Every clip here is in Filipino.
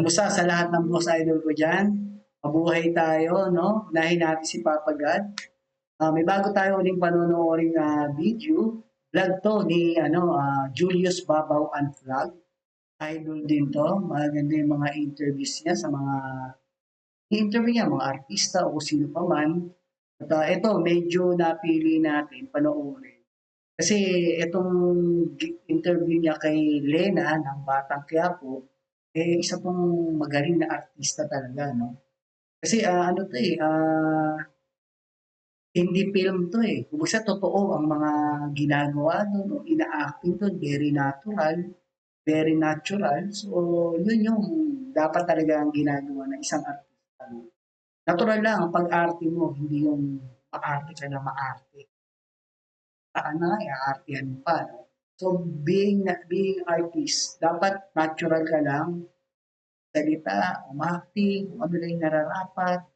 Kumusta sa lahat ng boss idol ko dyan? Mabuhay tayo, no? Unahin natin si Papa God. May bago tayo uling panonooring video. Vlog to ni Julius Babaw Unvlog. Idol din to. Maganda yung mga interviews niya sa mga interview niya, mga artista o sino pa man. At ito, medyo napili natin panoorin. Kasi itong interview niya kay Lena ng Batang Quiapo, isa pong magaling na artista talaga, no? Kasi ano to hindi film to Kumbaga totoo ang mga ginagawa doon, no? Ina-acting doon, very natural. So, yun yung dapat talaga ang ginagawa ng isang artista. No? Natural lang ang pag-arte mo, hindi yung maarte ka na maarte. Saan na nga, i-aartehan mo pa. No? So, being artist, dapat natural ka lang, salita, umacting, kung ano lang yung nararapat.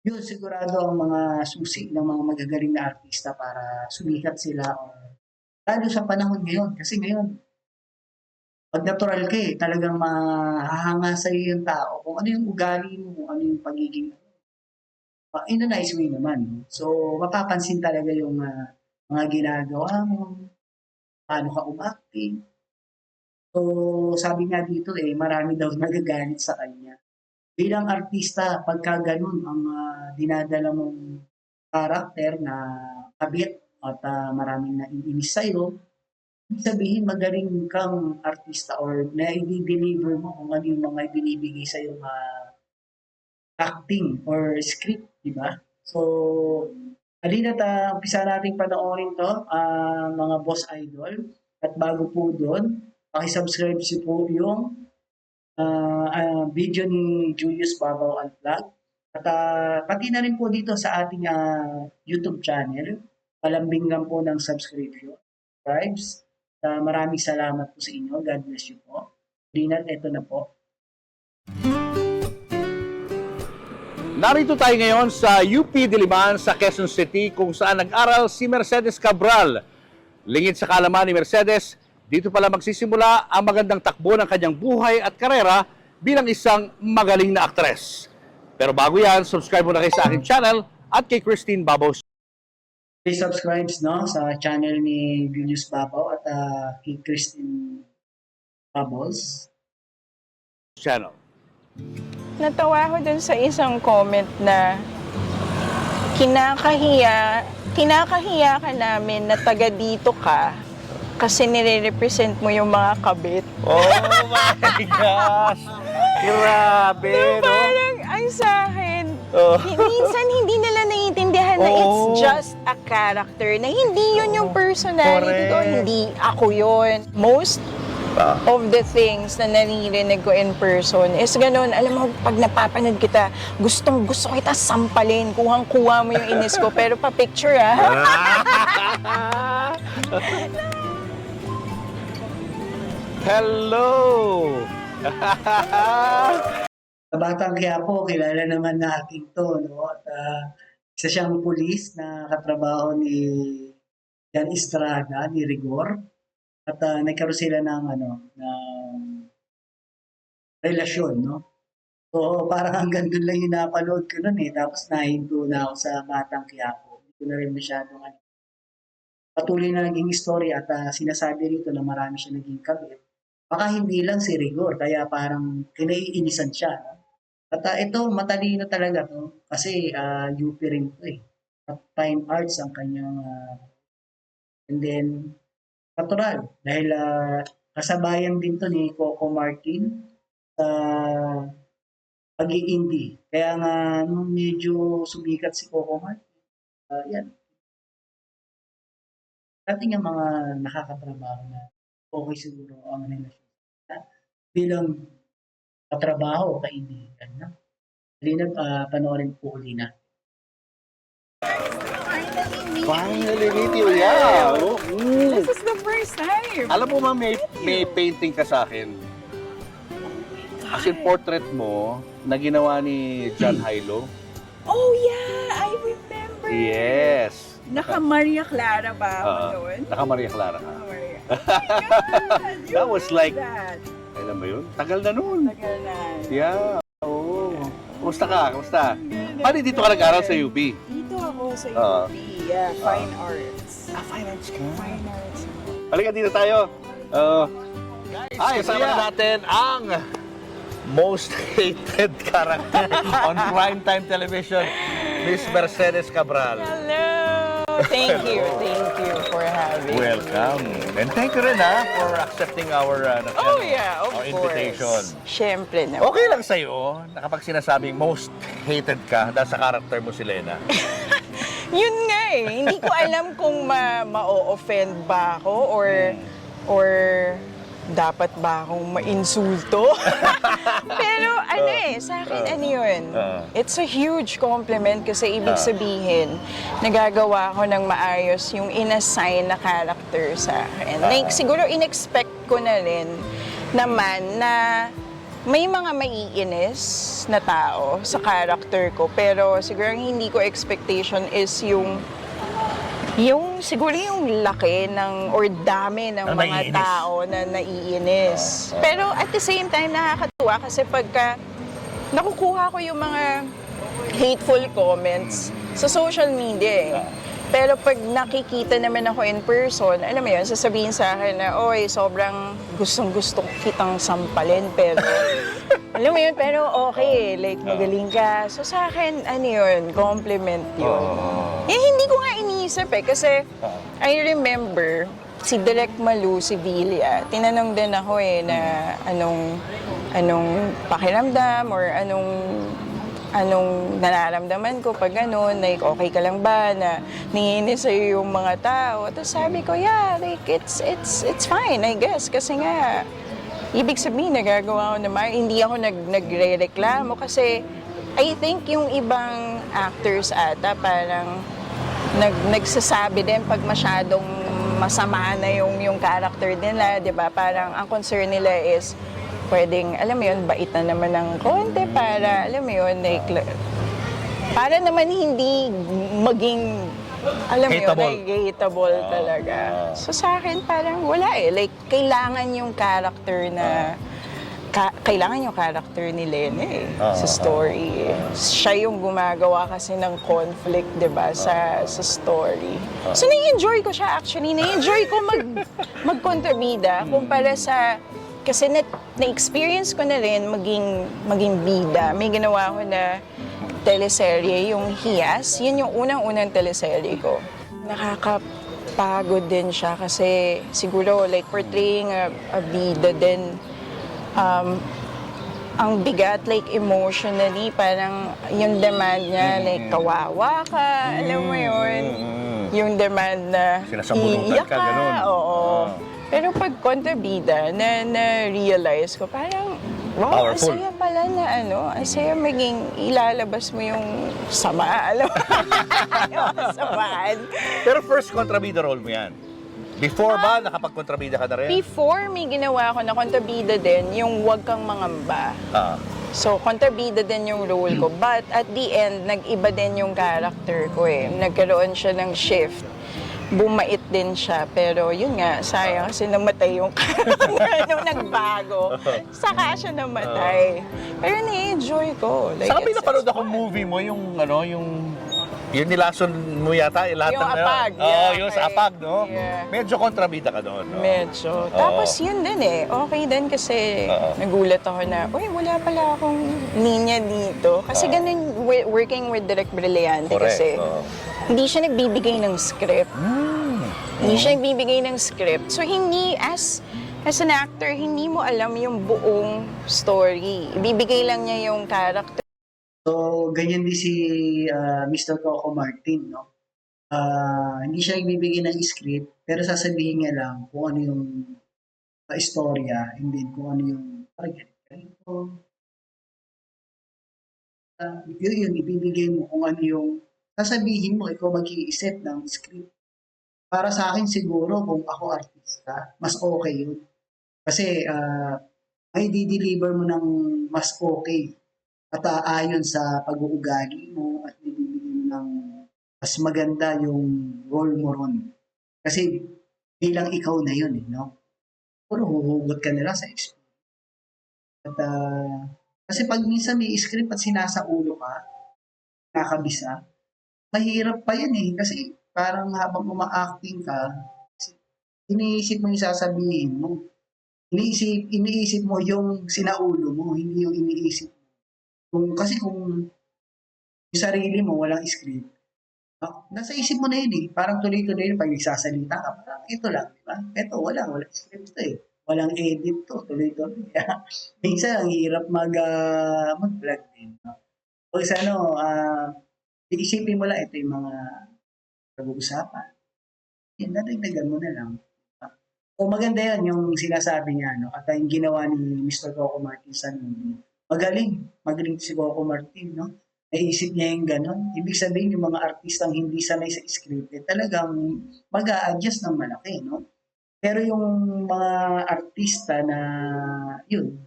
Yun, sigurado ang mga susi ng mga magagaling na artista para sumikat sila. Lalo sa panahon ngayon, kasi ngayon, pag natural ka talagang mahahanga sa'yo yung tao. Kung ano yung ugali mo, kung ano yung pagiging, in a nice way naman. No? So, mapapansin talaga yung mga ginagawa mo, paano ka umacting. So, sabi nga dito marami daw nagagalit sa kanya. Bilang artista, pagka ganun ang dinadala mong karakter na kabit at maraming naiinis sa'yo, ibig sabihin magaling kang artista or na-deliver mo kung ano yung mga binibigay sa'yo acting or script, di ba? So, halina umpisa natin panoorin to, mga boss idol. At bago po doon, pakisubscribe si po yung video ni Julius Babaw Unvlog. At pati na rin po dito sa ating YouTube channel, palambing lang po ng subscribes. Maraming salamat po sa inyo. God bless you po. Dinat, eto na po. Narito tayo ngayon sa UP Diliman sa Quezon City kung saan nag-aral si Mercedes Cabral. Lingid sa kaalaman ni Mercedes, dito pala magsisimula ang magandang takbo ng kanyang buhay at karera bilang isang magaling na aktres. Pero bago yan, subscribe mo na kayo sa aking channel at kay Christine Babaw. Please subscribe sa channel ni Julius Babaw at kay Christine Babos Channel. Natawa ako dun sa isang comment na kinakahiya ka namin na taga dito ka kasi nire-represent mo yung mga kabit. Oh my gosh! Grabe, no? Parang ang sa akin, minsan hindi nila naiintindihan na it's just a character, na hindi yun yung personality ko, hindi ako yun. Most of the things na naririnig ko in person is ganun. Alam mo, pag napapanood kita, gusto kita sampalin. Kuhang-kuha mo yung inis ko. Pero pa-picture, Hello! Sa Batang Quiapo, kilala naman natin to, no? At isa siyang pulis na katrabaho ni Jan Estrada, ni Rigor. At nagkaroon sila ng relasyon, no? So, parang hanggang doon lang yung napanood ko nun Tapos nahinto na ako sa Batang Quiapo. Hindi ko na rin masyadong patuloy na naging istorya at sinasabi rito na marami siya naging kabit. Baka hindi lang si Rigor, kaya parang kinaiinisan siya. No? At ito, matalino talaga to. Kasi UP rin to At fine arts ang kanyang and then natural. Dahil kasabayan din to ni Coco Martin sa pag-i-indie. Kaya nga, nung medyo sumikat si Coco Martin, yan. Dati nga mga nakakatrabaho na okay siguro ang relasyon. Bilang katrabaho o kaibigan. No? Halina, panoorin po uli na. Finally meet you, yeah! This is the first time. Alam mo ma, may painting ka sa akin. As in portrait mo, na ginawa ni John Hilo. Oh yeah, I remember. Yes. Naka Maria Clara ba ako doon? Naka Maria Clara ka. Maria. That was like, that. Kailan ba yun? Tagal na nun. Tagal na. Yeah, oo. Kumusta ka? Kumusta? Paano dito ka nag-aral sa UP? Dito ako sa Ah. UP. Yeah, Fine Arts. Fine arts ka. Fine Arts. Halika dito tayo. Ay, kasama na natin ang most hated character on primetime television, Miss Mercedes Cabral. Hello! Thank you for having me. Welcome. And thank you rin for accepting our Oh yeah, of our course. invitation. Siyempre na. Okay lang sa'yo na kapag sinasabing most hated ka dahil sa character mo si Lena. Yun nga eh. Hindi ko alam kung ma-offend ba ako or dapat ba akong ma-insulto. Pero sa akin ano yun, it's a huge compliment kasi ibig sabihin, nagagawa ko ng maayos yung inassign na character sa akin. Like, siguro in-expect ko na rin naman na may mga maiinis na tao sa character ko, pero siguro ang hindi ko expectation is yung siguro yung laki ng or dami ng Na mga naiinis. tao na naiinis. Pero at the same time nakakatuwa kasi pagka nakukuha ko yung mga hateful comments sa social media eh. Pero pag nakikita naman ako in person, alam mo yun, sasabihin sa akin na, oy, sobrang gustong-gusto kitang sampalin, pero, alam mo yun, pero okay, like, magaling ka. So sa akin, ano yun, compliment yun. Hindi ko nga iniisip eh, kasi I remember, si Direk Malu, si Villa, tinanong din ako eh na anong pakiramdam or anong nararamdaman ko pag gano'n, like okay ka lang ba na nanginis sa'yo yung mga tao. Tapos sabi ko, yeah, like it's fine, I guess. Kasi nga, ibig sabihin, nagagawa ko naman, hindi ako nagre-reklamo kasi I think yung ibang actors ata parang nagsasabi din pag masyadong masama na yung character nila, di ba? Parang ang concern nila is pwedeng, alam mo yun, bait na naman ng konti para, alam mo yun, like, para naman hindi maging, alam mo yun, Hateable. like, hateable talaga. So sa akin, parang wala eh. Like, kailangan yung character na, kailangan yung character ni Lena eh, sa story. Siya yung gumagawa kasi ng conflict, di ba, sa story. So, na-enjoy ko siya actually. Na-enjoy ko magkontrabida kumpara sa, kasi na-experience ko na rin maging bida. May ginawa ko na teleserye, yung Hiyas. Yun yung unang-unang teleserye ko. Nakakapagod din siya kasi siguro like portraying a bida din. Ang bigat, like emotionally, parang yung demand niya, like kawawa ka, alam mo yun. Yung demand na Sinasabunutan ka, ganun. Oo. Pero pag kontrabida, na-realize ko, parang, wow, Powerful. ang saya pala na ang saya maging ilalabas mo yung sama, alam mo? Yung samaan. Pero first kontrabida role mo yan. Before ba, nakapag-kontrabida ka na rin? Before, may ginawa ko na kontrabida din, yung Huwag Kang Mangamba. So, kontrabida din yung role ko. But at the end, nag-iba din yung character ko eh. Nagkaroon siya ng shift. Bumait din siya. Pero yun nga, sayang kasi namatay yung character nung nagbago. Saka siya namatay. Pero na-enjoy ko. Like, Saka it's pinapanood fun. akong movie mo, yung yung nilason mo yata, lahat Yung ng Apag, Oo, yeah, yung okay. sa Apag, no? Yeah. Medyo kontrabida ka doon, no? Medyo. Tapos yun din eh. Okay din kasi nagulat ako na, uy, wala pala akong linya dito. Kasi ganun, working with Direk Brillante Correct. kasi hindi siya nagbibigay ng script. Hindi siya nagbibigay ng script. So hindi, as an actor, hindi mo alam yung buong story. Ibibigay lang niya yung character. So, ganyan din si Mr. Coco Martin, no? Hindi siya nagbibigay ng script, pero sasabihin niya lang kung ano yung istorya, and then kung ano yung ganito. Yun yung ibibigay mo kung ano yung sasabihin mo, ikaw mag-iisip ng script. Para sa akin siguro, kung ako artista, mas okay yun. Kasi may di-deliver mo ng mas okay at ayon sa pag-uugali mo at bibigyan mo ng mas maganda yung role mo ron. Kasi bilang ikaw na yun, no? Puro huhugot ka nila sa experience. At, kasi pag minsan may script at sinasaulo ka, nakabisa, mahirap pa yan eh. Kasi parang habang uma-acting ka, iniisip mo yung sasabihin mo. Iniisip mo yung sinaulo mo, hindi yung iniisip mo. Kasi kung yung sarili mo walang script, nasa isip mo na yun eh. Parang tuloy-tuloy yun pag nagsasalita ka. Parang ito lang, di ba? Ito, walang script to eh. Walang edit to, tuloy-tuloy. Kaya minsan ang hirap mag-vlog din. No? O isa iisipin mo lang ito yung mga pag-uusapan. Yan, dadagdagan mo na lang. O maganda yan, yung sinasabi niya, no? At yung ginawa ni Mr. Coco Martin sa movie. Magaling si Coco Martin, no? Naisip niya yung gano'n. Ibig sabihin, yung mga artistang hindi sanay sa script, talagang mag-a-adjust ng malaki, no? Pero yung mga artista na, yun,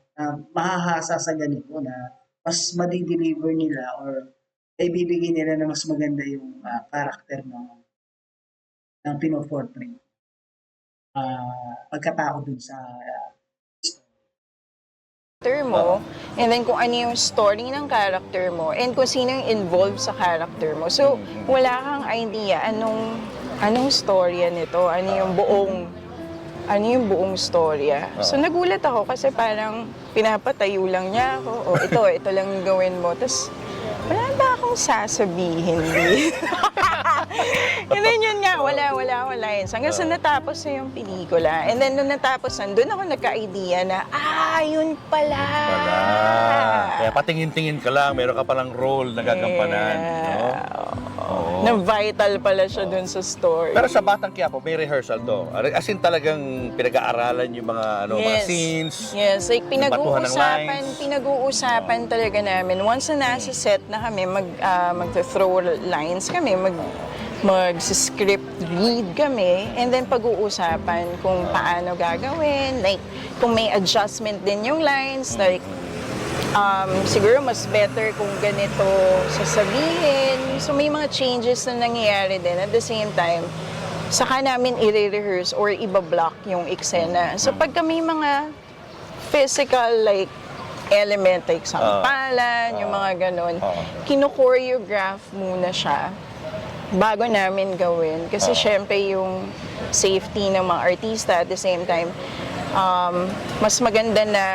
mahahasa sa ganito na mas madi-deliver nila or ibibigay nila na mas maganda yung character ng pinoportray. Pagkatao dun sa Character mo, and then kung ano yung story ng character mo, and kung sino yung involved sa character mo. So, wala kang idea anong storya nito, ano yung buong storya. So, nagulat ako kasi parang pinapatayo lang niya ako. Ito lang yung gawin mo. Tapos, wala ba akong sasabihin? And then yun nga, wala yun. Hanggang sa natapos na yung pelikula. And then nung natapos na, doon ako nagka-idea na, yun pala. Kaya patingin-tingin ka lang, meron ka palang role na gagampanan. No? Na vital pala siya dun sa story. Pero sa Batang Quiapo, may rehearsal to. As in talagang pinag-aaralan yung mga mga scenes. Yes, like batuhan ng pinag-uusapan talaga namin. Once na nasa set na kami, mag-throw lines kami, mag-script read kami, and then pag-uusapan kung paano gagawin, like kung may adjustment din yung lines, like siguro mas better kung ganito sasabihin. So may mga changes na nangyayari din. At the same time, saka namin i-rehearse or iba-block yung eksena. So pagka may mga physical like element like sampalan, yung mga ganon, kino-choreograph muna siya bago namin gawin. Kasi syempre yung safety ng mga artista at the same time, mas maganda na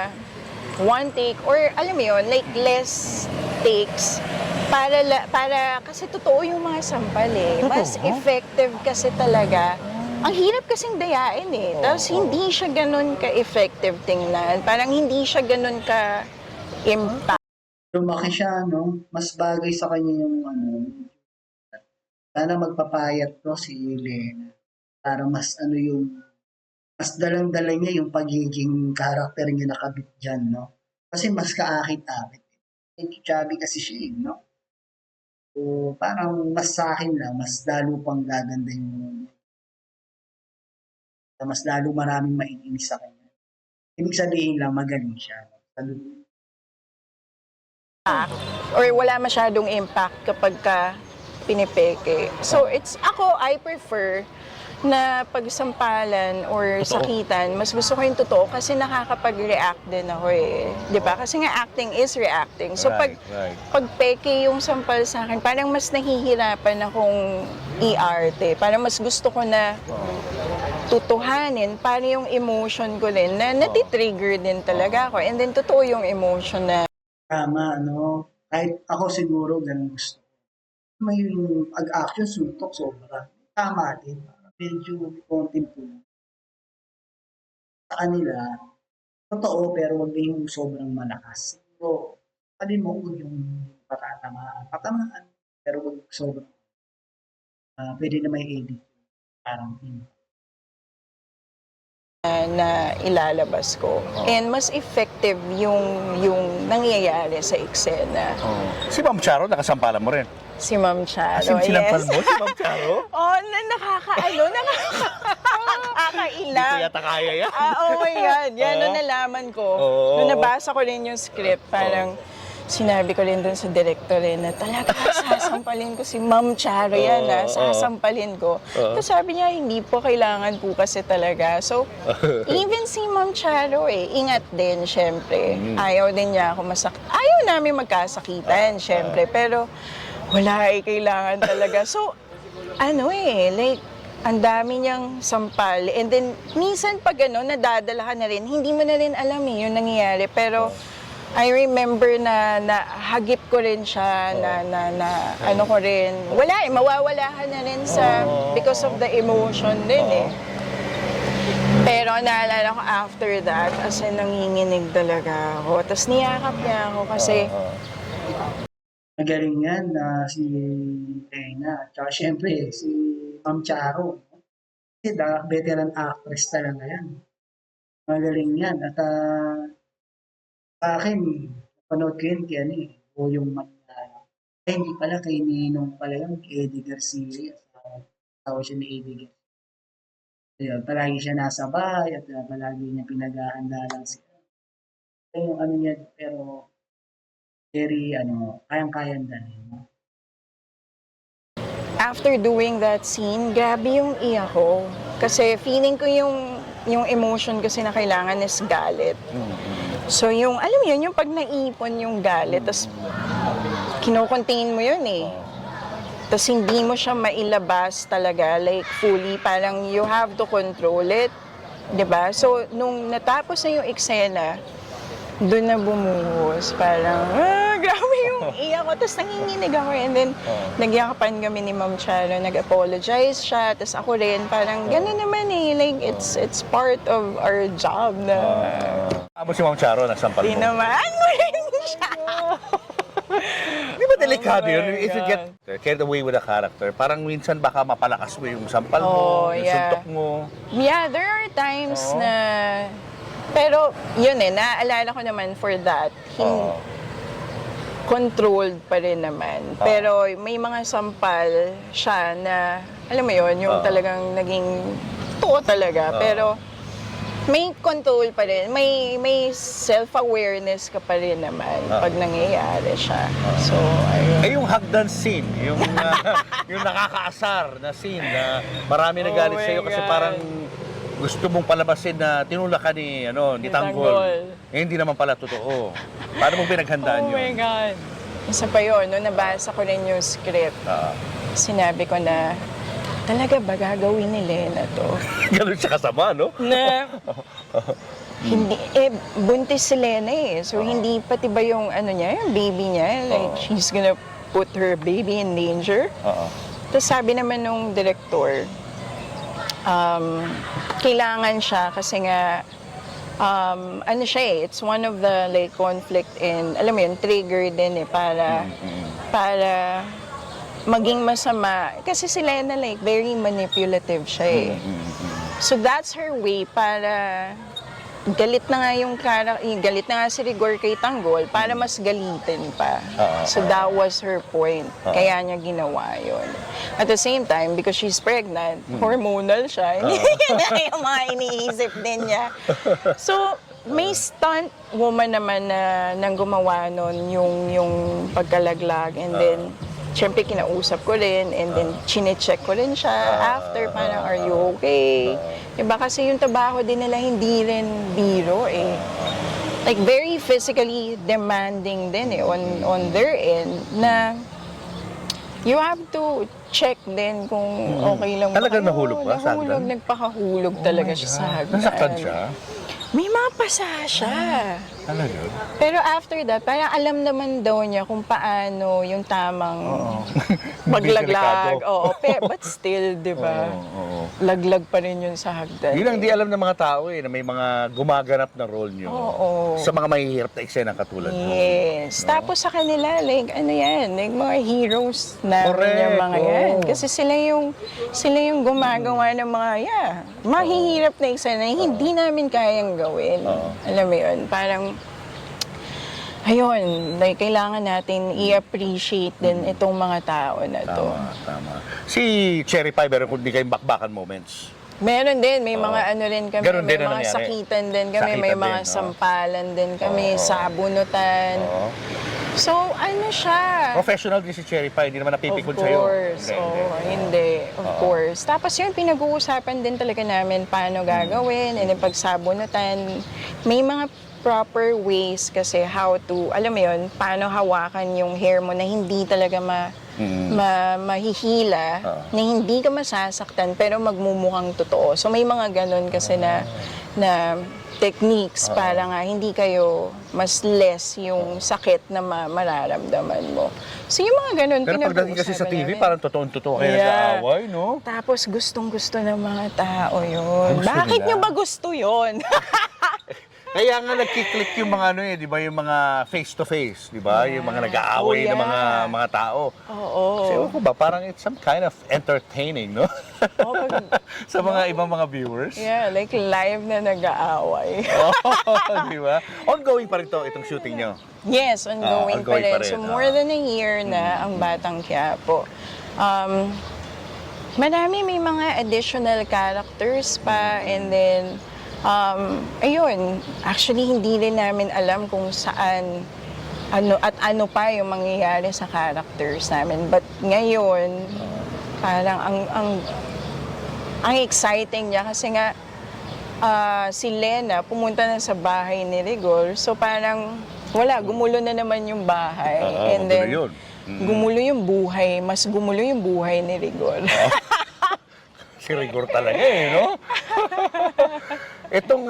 one take or alam mo yun, like less takes para kasi totoo yung mga sampal eh. Mas effective kasi talaga. Ang hirap kasing dayain eh. Tapos hindi siya ganun ka-effective tingnan. Parang hindi siya ganun ka-impact. lumaki siya, no? Mas bagay sa kanya yung sana magpapayat to si Elena. Para mas mas dalang-dala niya yung pagiging character niya nakabit dyan, no? Kasi mas kaakit-akit. Chubby kasi siya, no? So, parang mas sa akin lang, mas lalo pang gaganda yung mas lalo maraming maiinis sa kanya. Ibig sabihin lang, magaling siya. Or wala masyadong impact kapag pinipeke. So, I prefer na pagsampalan or sakitan, mas gusto ko yung totoo kasi nakakapag-react din ako eh. 'Di ba? Kasi nga acting is reacting. So pag peke yung sampal sa akin, parang mas nahihirapan akong i-arte. Parang mas gusto ko na tutuhanin para yung emotion ko din na natitrigger din talaga ako. And then totoo yung emotion na Tama, no? Kahit ako siguro, ganun gusto. May ag-action, suntok, sobra. Tama din. Medyo konting tulong. Sa kanila, totoo, pero wag na yung sobrang malakas. So, alin mo yung patatamaan, pero wag sobrang. Pwede na may edit. Parang na ilalabas ko. And mas effective yung nangyayari sa eksena. Si Ma'am Charo, nakasampalan mo rin. Si Ma'am Charo, Sinampal mo si Ma'am Charo? nakakailang. Hindi ko yata kaya yan. Oh my God, yan, nung nalaman ko. Nung nabasa ko rin yung script, parang sinabi ko rin dun sa director na talaga sasampalin ko si Ma'am Charo yan, sasampalin ko. Tapos sabi niya, hindi po, kailangan po kasi talaga. So, even si Ma'am Charo ingat din, syempre. Ayaw din niya ako ayaw namin magkasakitan, syempre. Pero, wala kailangan talaga. So, like, ang dami niyang sampal. And then, minsan pag nadadala ka na rin, hindi mo na rin alam yung nangyayari. Pero, I remember na hagip ko rin siya, ano ko rin. Wala mawawala ka na rin because of the emotion din Pero naalala ko after that, as in nanginginig talaga ako. Tapos niyakap niya ako kasi Magaling yan na si Reyna. Tsaka syempre, si Ma'am Charo. Kasi veteran actress talaga yan. Magaling yan. At sa akin, panood ko yun o yung hindi pala kay Ninong pala yun, kay Eddie Garcia. Tawag siya ni Eddie Garcia. Ayun, palagi siya nasa bahay at palagi niya pinag-aanda lang siya. Yung niya, pero very, kayang-kayang dalhin. after doing that scene, grabe yung iyak ko. Kasi feeling ko yung emotion kasi na kailangan is galit. So yung, alam mo yun, yung pag naipon yung galit, tapos kino-contain mo yun Tapos hindi mo siya mailabas talaga, like fully, parang you have to control it. 'Di ba? So nung natapos na yung eksena, doon na bumuhos. Parang, grabe yung iyak ko. Tapos nanginginig ako. And then, nagyakapan kami ni Ma'am Charo. Nag-apologize siya. Tapos ako rin, parang gano'n naman Like, it's part of our job na... Amo si Ma'am Charo, nasampal mo. Tinamaan mo rin siya. Di ba delikado yun? If you get carried away with a character, parang minsan baka mapalakas mo yung sampal mo, yung suntok mo. Yeah, there are times na... Pero yun naaalala ko naman for that, controlled pa rin naman. Pero may mga sampal siya na, alam mo yun, yung talagang naging totoo talaga. Pero may control pa rin, may self-awareness ka pa rin naman pag nangyayari siya. So, ayun. Yung hagdan scene, yung nakakaasar na scene na marami nagalit sa'yo kasi parang gusto mong palabasin na tinulak ka ni Tanggol. Hindi naman pala totoo. Paano mong pinaghandaan yun? Oh my God. Isa pa yun, nabasa ko rin yung script. Sinabi ko na, talaga ba gagawin ni Lena to? Ganun siya kasama, no? Na, hindi, buntis si Lena So, hindi pati ba yung, yung baby niya, like, she's gonna put her baby in danger. Tapos sabi naman nung director, kailangan siya kasi nga it's one of the like conflict in, alam mo yun, trigger din para maging masama kasi si Lena like very manipulative siya So that's her way para galit na nga si Rigor kay Tanggol para mas galitin pa. So that was her point. Kaya niya ginawa yun. At the same time, because she's pregnant, hormonal siya. Hindi na yung mga iniisip din niya. So, may stunt woman naman na nang gumawa nun yung pagkalaglag. And then, syempre kinausap ko rin and then chine-check ko rin siya after parang are you okay? Diba kasi yung trabaho din nila hindi rin biro Like very physically demanding din on their end na you have to check din kung okay lang ba. Talagang nahulog ba sa hagdan? Nagpakahulog talaga siya sa hagdan. Nasaktan siya? May mga pasa siya. Talaga? Pero after that, parang alam naman daw niya kung paano yung tamang maglaglag. But still, di ba? Laglag pa rin yun sa hagdan. Yun ang di alam ng mga tao na may mga gumaganap na role nyo. Sa mga mahihirap na eksena katulad mo. Yes. Tapos sa kanila, like, like mga heroes namin yung mga yan. Kasi sila yung gumagawa ng mga, mahihirap na eksena na hindi namin kayang gawin. Alam mo yun, parang ayun, like, kailangan natin i-appreciate din itong mga tao na to. Tama. Si Cherry Pie, meron kung di kayong bakbakan moments. Meron din, may mga rin kami, Ganun may din mga nangyari. sakitan din kami, may mga sampalan din kami, sabunutan. So siya. Professional din si Cherry Pie, hindi naman napipikon Of sa'yo. course. Hindi. Of course. Tapos yun, pinag-uusapan din talaga namin paano gagawin, and then pagsabunutan. May mga proper ways kasi how to, alam mo yun, paano hawakan yung hair mo na hindi talaga mahihila, na hindi ka masasaktan, pero magmumukhang totoo. So may mga ganun kasi na techniques para nga hindi kayo mas less yung sakit na mararamdaman mo. So yung mga ganun, Pero pagdating kasi sa TV, namin. parang totoong-totoo kayo nag-aaway, no? Tapos gustong-gusto ng mga tao yun. Gusto Bakit nila? nyo ba gusto yun? Kaya nga nagkiklik yung mga ano di ba, yung mga face-to-face, di ba? Yung mga nag-aaway Oh, ng yeah. mga tao. Oo. Kasi ewan ko ba, parang it's some kind of entertaining, no? Oo, sa mga ibang mga viewers. yeah, like live na nag-aaway. Di ba? Ongoing pa rin itong shooting nyo. Yes, ongoing pa ongoing rin. pa rin. So more than a year na ang Batang Quiapo. Marami, may mga additional characters pa, and then ayun, actually hindi rin namin alam kung saan ano pa yung mangyayari sa characters namin. But ngayon, parang ang exciting niya kasi nga si Lena pumunta na sa bahay ni Rigor. So parang gumulo na naman yung bahay. And then yun. gumulo yung buhay, mas gumulo yung buhay ni Rigor. Si Rigor talaga no? Itong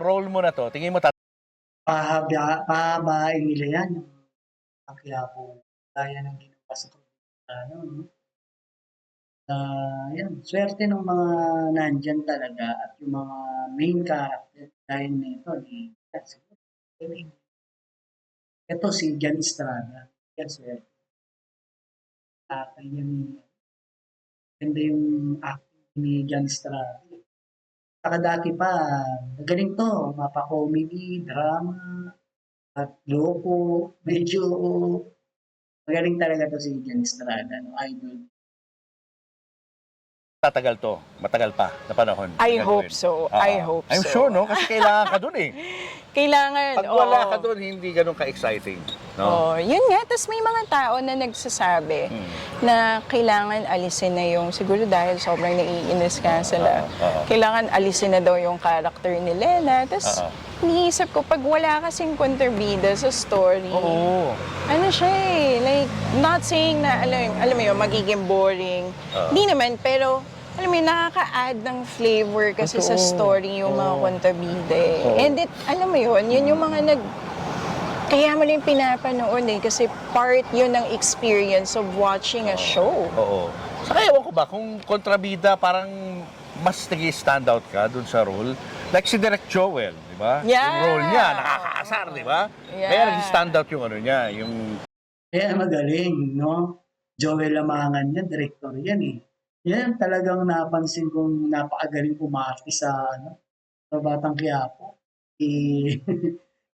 role mo na to, tingin mo Pahabain nila yan. Ang Quiapo, gaya ng ginawa sa ano, no? Yan, swerte ng mga nandyan talaga at yung mga main character dahil nito ito si Jan Estrada. Yan, swerte. Tatay yan. Ganda yung acting ni Jan Estrada. Saka dati pa, magaling to, mapa-comedy, drama, at loko. Medyo magaling talaga to si Jan Estrada, no? Idol. tatagal to? Matagal pa na panahon? I gagawin? hope so. I hope I'm so. sure, no? Kasi kailangan ka dun eh. Kailangan. Pag wala oo. ka dun, hindi ganun ka-exciting. No? Oh, yun nga. Tapos may mga tao na nagsasabi na kailangan alisin na yung, siguro dahil sobrang naiinis ka sila, kailangan alisin na daw yung character ni Lena. Tapos iniisip ko, pag wala kasing kontrabida sa story, ano siya eh, like, not saying na, alam mo yun, magiging boring. Hindi naman, pero, alam mo yun, nakaka-add ng flavor kasi sa story yung mga kontrabida eh. And alam mo yun, yun yung mga kaya mo rin pinapanood eh, kasi part yun ng experience of watching a show. Oo. Saka ewan ko ba, kung kontrabida, parang mas nag-stand out ka dun sa role. Like si Direk Joel, di ba? Yeah. Yung role niya, nakakaasar, di ba? Yeah. Kaya nag-stand out yung ano niya, yung... Kaya magaling, no? Joel Lamangan yan, director yan eh. Yan talagang napansin kong napakagaling umarte sa Batang Quiapo. Si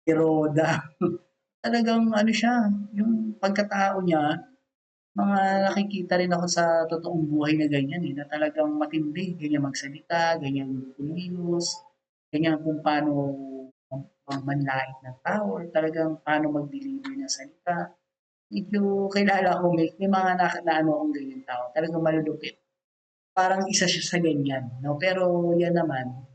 Roda. Talagang ano siya, yung pagkatao niya, mga nakikita rin ako sa totoong buhay na ganyan eh, na talagang matindi, ganyan magsalita, ganyan kumilos, ganyan kung paano manlait ng tao, or talagang paano mag-deliver ng salita. Medyo kilala ko, may mga ano akong ganyan tao, talagang malulupit. Parang isa siya sa ganyan, no? Pero yan naman,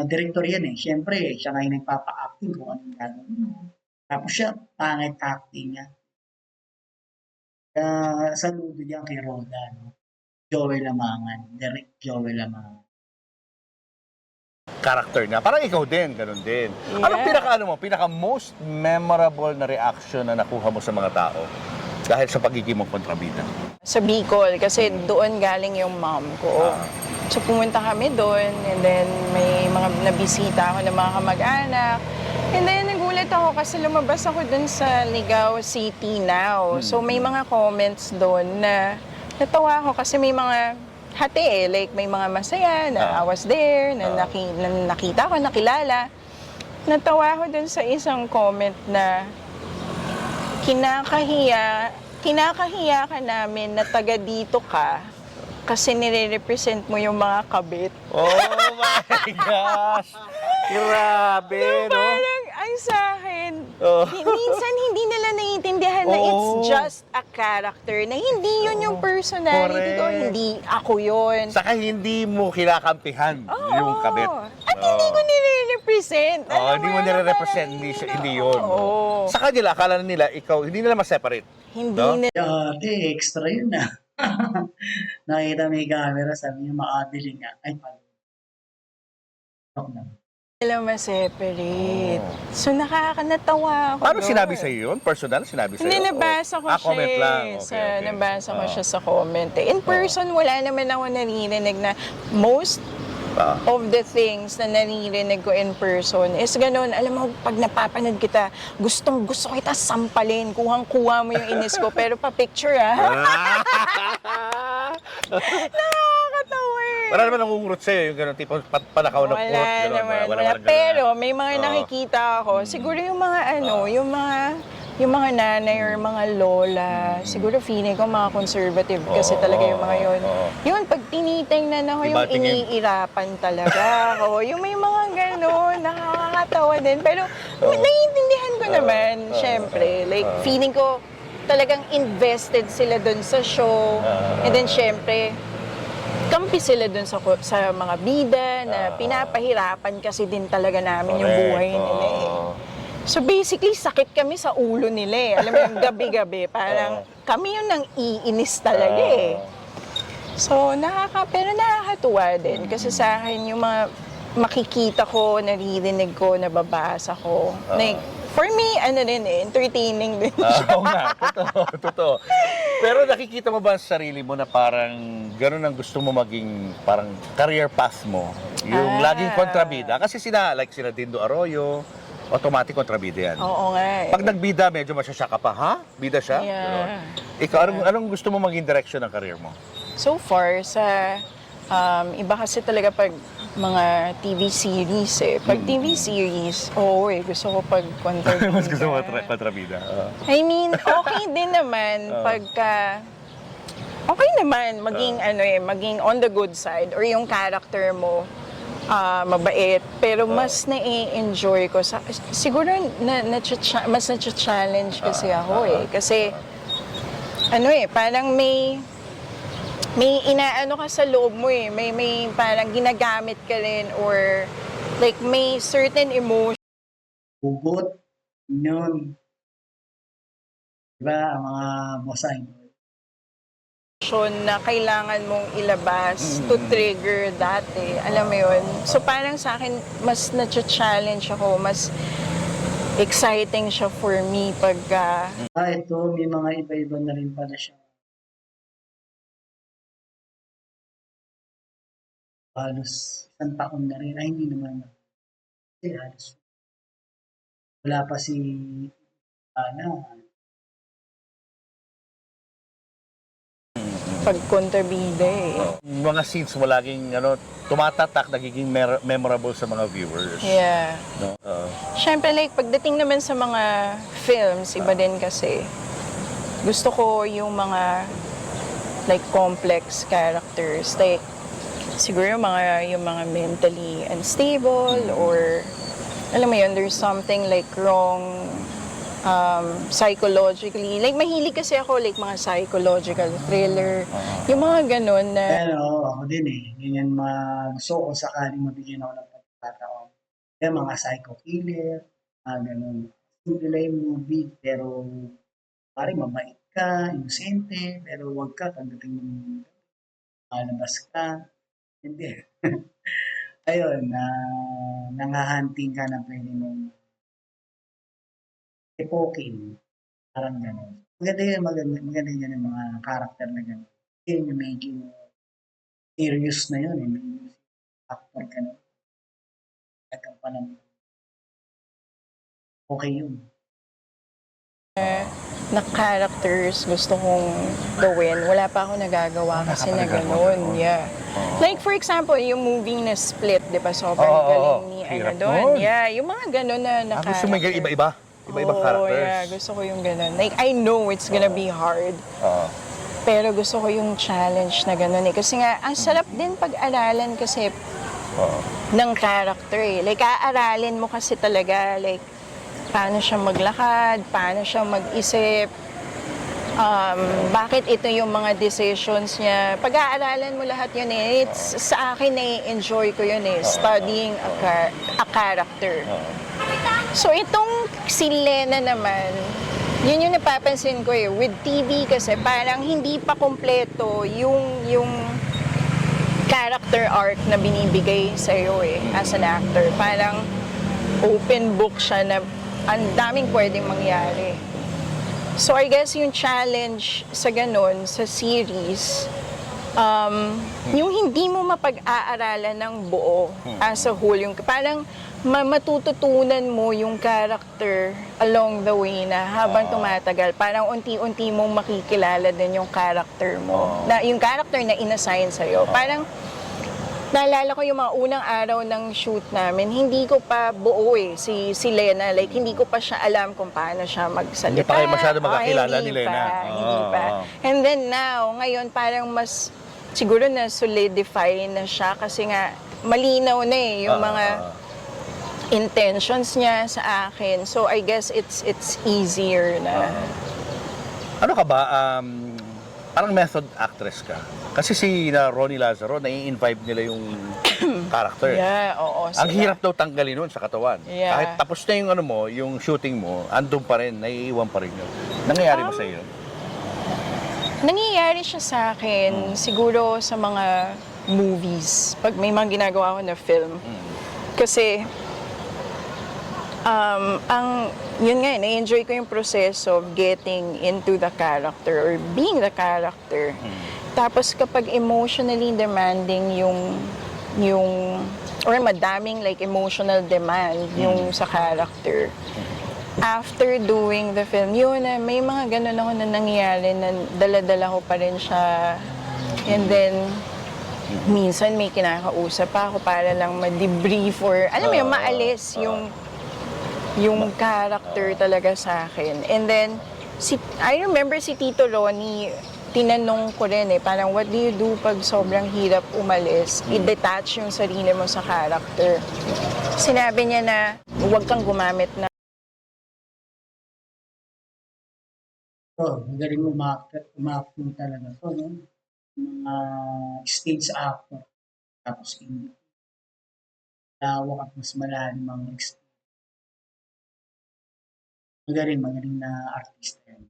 director yan eh. Siyempre, siya nga yung nagpapa-acting kung anong gagawin. Tapos siya, pangit acting niya. Saludo diyan kay Roda, no? Joel Lamangan, Direk Joel Lamangan. character niya. Parang ikaw din, ganun din. Yeah. Anong pinaka most memorable na reaction na nakuha mo sa mga tao dahil sa pagiging mong kontrabida? Sa Bicol, kasi doon galing yung mom ko. So pumunta kami doon, and then may mga nabisita ako ng mga kamag-anak. And then nagulat ako kasi lumabas ako doon sa Ligao City now. So may mga comments doon na natawa ako kasi may mga hati eh. Like may mga masaya na I was there, na nakita ko, nakilala. Natawa ako doon sa isang comment na kinakahiya ka namin na taga dito ka kasi nire-represent mo yung mga kabit. Oh my gosh! Grabe, no? Parang, ay sa akin, Minsan hindi nila naiintindihan na it's just a character, na hindi yun yung personality ko, Correct. hindi ako yun. Saka hindi mo kinakampihan yung kabit. At hindi ko nire-represent. Oo, hindi mo nire-represent, hindi yun. Sa kanila, akala nila, ikaw, hindi nila ma-separate. Hindi No? nila Dati, extra yun ah. Nakita may camera, sabi niya, makabili nga. Ay, pag. ma-separate. So nakakatawa ako Paano doon. sinabi sa iyo yun? Personal sinabi sa iyo? Hindi, nabasa ko siya. Comment lang. Nabasa ko siya sa comment. In person, wala naman ako naririnig na most of the things na naririnig ko in person is ganun. Alam mo, pag napapanood kita, gusto kita sampalin. Kuhang-kuha mo yung inis ko. Pero pa-picture Nakakatawa eh. Wala naman nangungurot sa'yo yung gano'n tipo panakaw na kurot. Wala naman. Wala. Pero may mga nakikita ako. Siguro yung mga yung mga nanay or mga lola, siguro feeling ko mga conservative kasi talaga yung mga yun. Yun, pag tinitingnan ako, yung iniirapan talaga ako. Yung may mga gano'n, nakakatawa din. Pero naiintindihan ko naman, syempre. Like, feeling ko talagang invested sila dun sa show. And then, syempre, kampi sila dun sa mga bida na pinapahirapan kasi din talaga namin yung buhay nila eh. So basically, sakit kami sa ulo nila eh. Alam mo yung gabi-gabi, parang kami yung nang iinis talaga eh. So pero nakakatuwa din kasi sa akin yung mga makikita ko, naririnig ko, nababasa ko. Like, for me, entertaining din siya. Oo nga, totoo. Pero nakikita mo ba sa sarili mo na parang gano'n ang gusto mo maging parang career path mo? Yung laging kontrabida? Kasi sila Dindo Arroyo, automatic kontrabida yan. Oo nga eh. Pag nagbida, medyo masyasya ka pa, ha? Bida siya? Yeah. Ganon. Ikaw, anong gusto mo maging direction ng career mo? So far, sa iba kasi talaga pag mga TV series eh. Pag TV series, gusto ko pag kontrabida. Mas gusto mo kontrabida? I mean, okay din naman pagka okay naman maging maging on the good side or yung character mo mabait, pero mas na-enjoy ko siguro mas na-challenge kasi ako eh. Kasi parang may inaano ka sa loob mo eh. May parang ginagamit ka rin or like may certain emotion Hugot, yun. Diba, ang mga bosay. na kailangan mong ilabas to trigger that eh. Alam mo yun? So parang sa akin, mas na-challenge ako, mas exciting siya for me pagka Ito, may mga iba-iba na rin pala siya. Halos isang taon na rin. Ay, hindi naman. Kasi halos. Wala pa si Ana. pagkontrabida eh. Mga scenes mo laging tumatatak, nagiging memorable sa mga viewers. Yeah. No? Siyempre, like, pagdating naman sa mga films, iba din kasi. Gusto ko yung mga, like, complex characters. Like, siguro yung mga mentally unstable or, alam mo yun, there's something, like, wrong psychologically. Like, mahilig kasi ako, like, mga psychological thriller. Yung mga ganun na... Pero ako din eh. Ganyan gusto ko sakaling mabigyan ako ng pagkakataon. Kaya mga psycho killer, ganun. Simple yung movie, pero parang mabait ka, inosente, pero wag ka pagdating ng malabas ka. Hindi. Ayun, nanghahunting ka na pwede mong epokin. Parang gano'n. Maganda yan yung mga karakter na gano'n. Yung medyo serious na yun. Medyo actor ka na. Nagkang pa naman. Okay yun. Na characters gusto kong gawin. Wala pa ako nagagawa kasi na gano'n. Yeah. Like, for example, yung movie na Split, di ba? Sobrang galing ni doon. Yeah, yung mga gano'n na gusto mo yung iba-iba? Iba-ibang characters. Yeah, gusto ko yung gano'n. Like, I know it's gonna be hard. Pero gusto ko yung challenge na gano'n eh. Kasi nga, ang sarap din pag-aralan kasi ng character eh. Like, aaralin mo kasi talaga, like, paano siya maglakad, paano siya mag-isip, bakit ito yung mga decisions niya. Pag-aaralan mo lahat yun eh. Sa akin, enjoy ko yun eh, studying a character. So itong si Lena naman, yun yung napapansin ko eh. With TV kasi parang hindi pa kompleto yung character arc na binibigay sa'yo eh, as an actor. Parang open book siya na ang daming pwedeng mangyari. So I guess yung challenge sa ganun, sa series, yung hindi mo mapag-aaralan ng buo as a whole, yung parang matututunan mo yung character along the way na habang tumatagal, parang unti-unti mong makikilala din yung character mo. Na, yung character na inassign sa'yo. Parang naalala ko yung mga unang araw ng shoot namin, hindi ko pa buo eh, si Lena. Like, hindi ko pa siya alam kung paano siya magsalita. Hindi pa kayo masyado magkakilala ni Hindi Lena. Hindi pa. And then now, ngayon parang mas, siguro na solidify na siya kasi nga malinaw na eh, yung mga intentions niya sa akin. So, I guess it's easier na. Ano ka ba? Parang method actress ka. Kasi si Ronnie Lazaro, nai-invite nila yung character. Yeah, oo. Ang sila. hirap daw tanggalin nun sa katawan. Yeah. Kahit tapos na yung ano mo, yung shooting mo, andun pa rin, naiiwan pa rin yun. Nangyayari ba sa iyo? Nangyayari siya sa akin, siguro sa mga movies, pag may mga ginagawa ko na film. Kasi, yun nga, na-enjoy ko yung process of getting into the character or being the character. Tapos kapag emotionally demanding or madaming like emotional demand yung sa character, after doing the film, yun na may mga ganun ako na nangyayari na dala-dala ko pa rin siya. And then, minsan may kinakausap pa ako para lang ma-debrief or, alam mo yung maalis yung character talaga sa akin. And then, I remember si Tito Ronnie, tinanong ko rin eh, parang what do you do pag sobrang hirap umalis, i-detach yung sarili mo sa character. Sinabi niya na huwag kang gumamit na Magaling umacting talaga to, no? Mga stage actor. Tapos hindi. Lawak at mas malalim ang experience. Magaling na artista yan.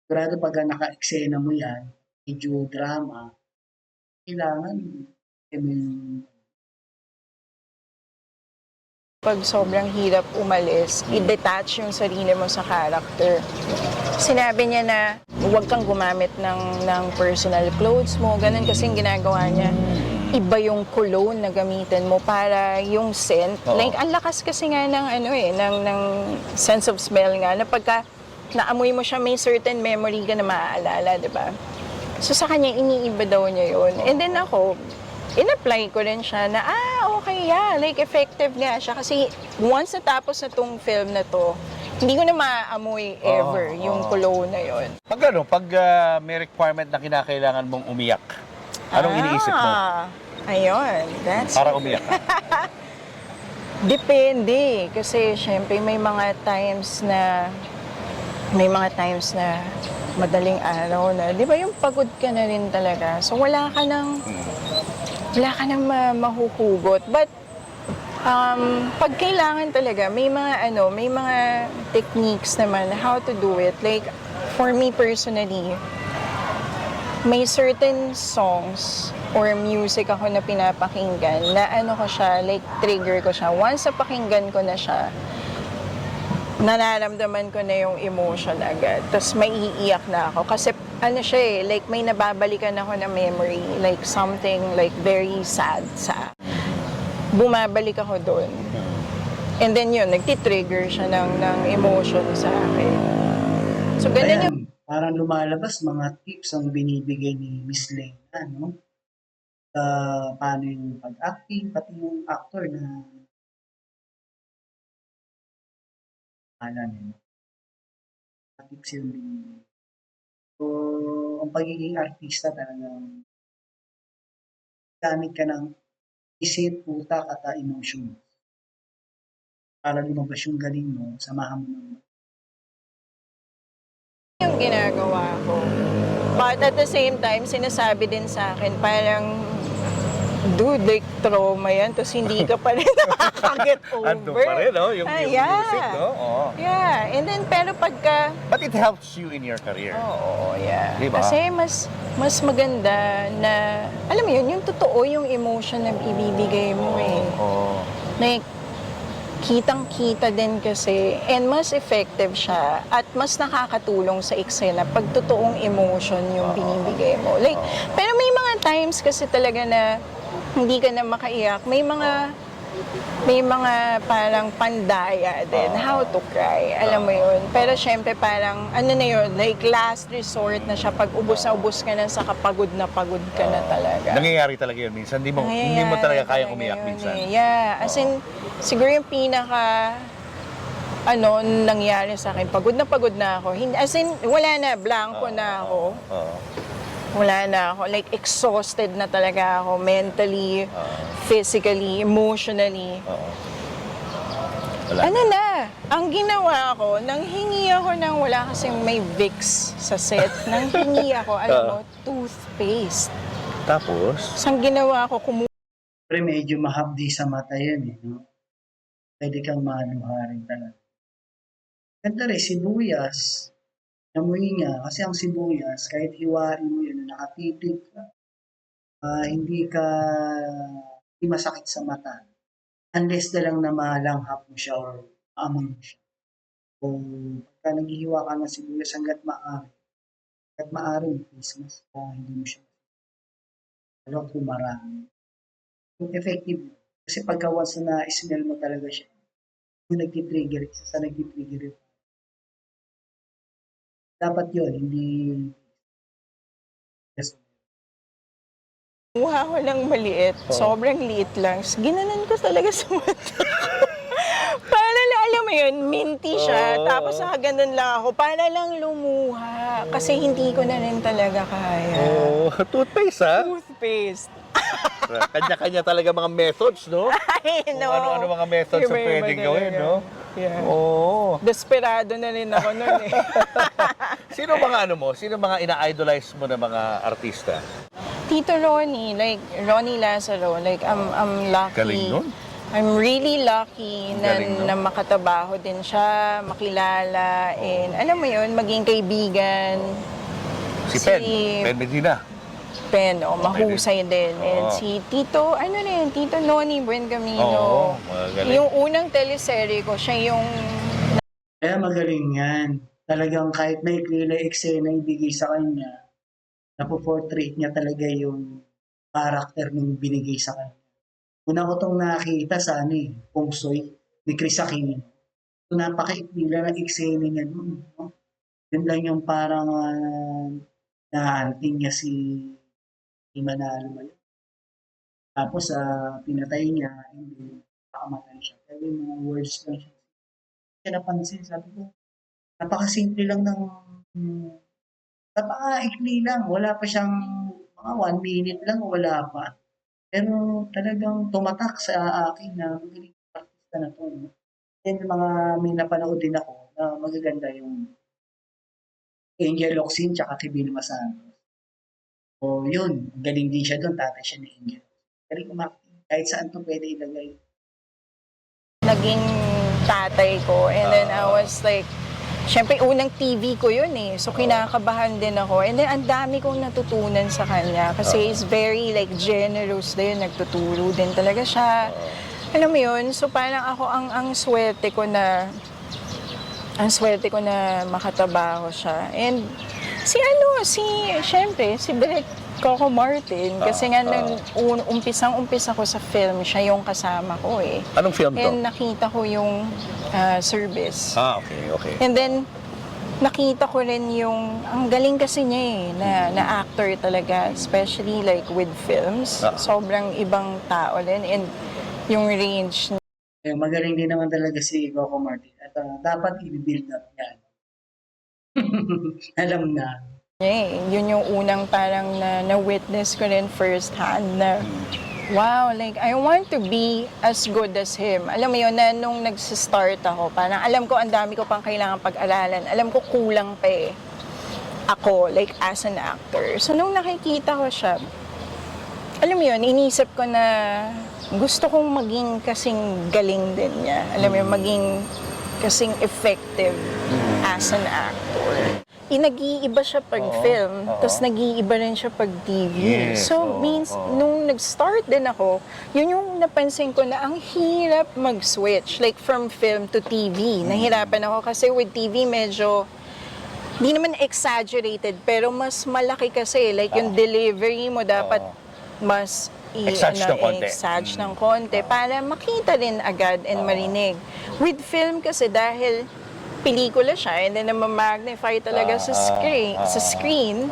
Sigurado pag naka-eksena mo yan, medyo drama, kailangan pag sobrang hirap umalis, i-detach yung sarili mo sa character. Sinabi niya na huwag kang gumamit ng personal clothes mo, ganun kasing ginagawa niya. Iba yung cologne na gamitin mo para yung scent. Like, ang lakas kasi nga ng sense of smell nga, na pagka naamoy mo siya, may certain memory ka na maaalala, di ba? So sa kanya, iniiba daw niya yun. And then ako, in-apply ko rin siya na, okay, yeah, like effective nga siya. Kasi once natapos na tong film na to, hindi ko na maamoy ever yung cologne na yun. Pag may requirement na kinakailangan mong umiyak, anong iniisip mo? Ayun, that's Para umiyak ka? Depende. Kasi syempre may mga times na madaling araw na, di ba yung pagod ka na rin talaga. So wala ka nang mahuhugot. But pag kailangan talaga, may mga techniques naman how to do it. Like, for me personally, may certain songs or music ako na pinapakinggan na like trigger ko siya. Once napakinggan ko na siya, nararamdaman ko na yung emotion agad. Tapos maiiyak na ako. Kasi siya like may nababalikan ako na memory, like something like very sad bumabalik ako doon. And then yun, nagtitrigger siya ng emotion sa akin. So ganun yung parang lumalabas mga tips ang binibigay ni Miss Lena, no? Paano yung pag-acting, pati yung actor na tips yung binibigay. So, ang pagiging artista talagang gamit ka ng isip, utak at emotion. para lumabas yung galing mo, samahan mo ng Yung ginagawa ko. But at the same time, sinasabi din sa akin, parang, dude, like, trauma yan, tapos hindi ka pa rin nakaka-get over. Ando pa rin, no? Yung yeah. music, no? Oo. Yeah, and then, pero pagka, But it helps you in your career. oo, yeah. Diba? Kasi mas maganda na, alam mo yun, yung totoo yung emotion na ibibigay mo eh. Oo. Like, kitang-kita din kasi and mas effective siya at mas nakakatulong sa eksena pag totoong emotion yung binibigay mo. Like, pero may mga times kasi talaga na hindi ka na makaiyak. May mga parang pandaya din, how to cry, alam mo yun. Pero syempre parang, ano na yun, like last resort na siya, pag ubos na ubos ka na sa kapagod na pagod ka na talaga. Nangyayari talaga yun minsan. Hindi mo talaga kaya umiyak yun minsan. eh. Yeah, as in, siguro yung pinaka, nangyari sa akin, pagod na ako. As in, wala na, blanco na ako. Oo. Wala na ako. Like, exhausted na talaga ako. Mentally, physically, emotionally. Oo. Wala. Ano na? Ang ginawa ko, nanghingi ako ng, wala kasing may Vicks sa set. Nanghingi ako, alam mo, toothpaste. Tapos? So, ang ginawa ko, Pero medyo mahapdi sa mata yan, eh, no? Pwede kang maluha rin talaga. Ganda rin, sibuyas. Namuhi niya, kasi ang sibuyas, kahit hiwain mo yun, nakatitig ka, hindi masakit sa mata. Unless na lang na malanghap mo siya or maamoy mo siya. Kung pagka naghihiwa ka ng sibuyas hanggat maaari, Christmas, hindi mo siya. Ano kung marami. Yung effective. Kasi pagka once na smell mo talaga siya, yung nagtitrigger, isa sa nagtitrigger yun. Dapat yun, hindi yes. kumuha ko ng maliit. Sobrang liit lang. Ginanan ko talaga sa mata ko. Para lang, alam mo yun, minty siya. Tapos nakaganon lang ako. Para lang lumuha. Kasi hindi ko na rin talaga kaya. Toothpaste, ha? Toothpaste. Kanya-kanya talaga mga methods, no? I know. Kung ano-ano mga methods na Iba-iba pwedeng gawin, talaga. no? Yeah. Oo. Desperado na rin ako nun eh. Sino mga ina-idolize mo na mga artista? Tito Ronnie, like Ronnie Lazaro, like I'm lucky. Galing nun. I'm really lucky Galing nun. na makatabaho din siya, makilala, and alam mo yun, maging kaibigan. Si Pen Medina. Pen, mahusay din. And Oo. si Tito, Tito Noni Buengamino. Oo, magaling. Yung unang teleserye ko, siya yung Kaya magaling yan. Talagang kahit may klila eksena ibigay sa kanya, napo-portrait niya talaga yung character nung binigay sa kanya. Una ko itong nakita sa Pungsoy, ni Chris Aquino. So, napakaikli lang ang eksena niya nun. No? Yun lang yung parang nahanting niya si Manalo ba yun? Tapos pinatay niya, hindi nakamatay siya. Pero yung mga words lang siya. Kaya napansin, sabi ko, napakasimple lang ng napakaikli lang. Wala pa siyang mga 1 minute lang, wala pa. Pero talagang tumatak sa akin na magaling yung artista na to. No? Then may napanood din ako na magaganda yung Angel Locsin tsaka kay Vilma Santos. So yun, galing din siya doon, tatay siya ni Angel. Galing umakting. Kahit saan to pwede ilagay. naging tatay ko. And then I was like, syempre unang TV ko yun eh. So kinakabahan din ako. And then ang dami kong natutunan sa kanya. Kasi he's very like generous din. Nagtuturo din talaga siya. Alam mo yun? So parang ako ang swerte ko na makatabaho siya. And syempre, si Direk Coco Martin. Kasi nga umpisang-umpisa ko sa film, siya yung kasama ko eh. Anong film to? And nakita ko yung service. Okay. And then, nakita ko rin yung, ang galing kasi niya eh, na actor talaga, especially like with films. Sobrang ibang tao din. And yung range niya. Magaling din naman talaga si Coco Martin. At dapat i-build up yan. Alam na. Yun yung unang parang na-witness ko rin first hand na wow, like, I want to be as good as him. Alam mo yun, na nung nagsistart ako, parang alam ko ang dami ko pang kailangan pag-aralan. Alam ko kulang pa eh. Ako, like, as an actor. So, nung nakikita ko siya, alam mo yun, inisip ko na gusto kong maging kasing galing din niya. Alam mo yun, maging kasing effective as an actor. Nag-iiba siya pag film, tapos nag-iiba rin siya pag TV. Yes, So, means, nung nag-start din ako, yun yung napansin ko na ang hirap mag-switch, like from film to TV. Nahirapan ako kasi with TV medyo, di naman exaggerated, pero mas malaki kasi. Like yung delivery mo dapat mas Exage ng konti. para makita rin agad and marinig. With film kasi dahil pelikula siya and then magnify talaga sa screen.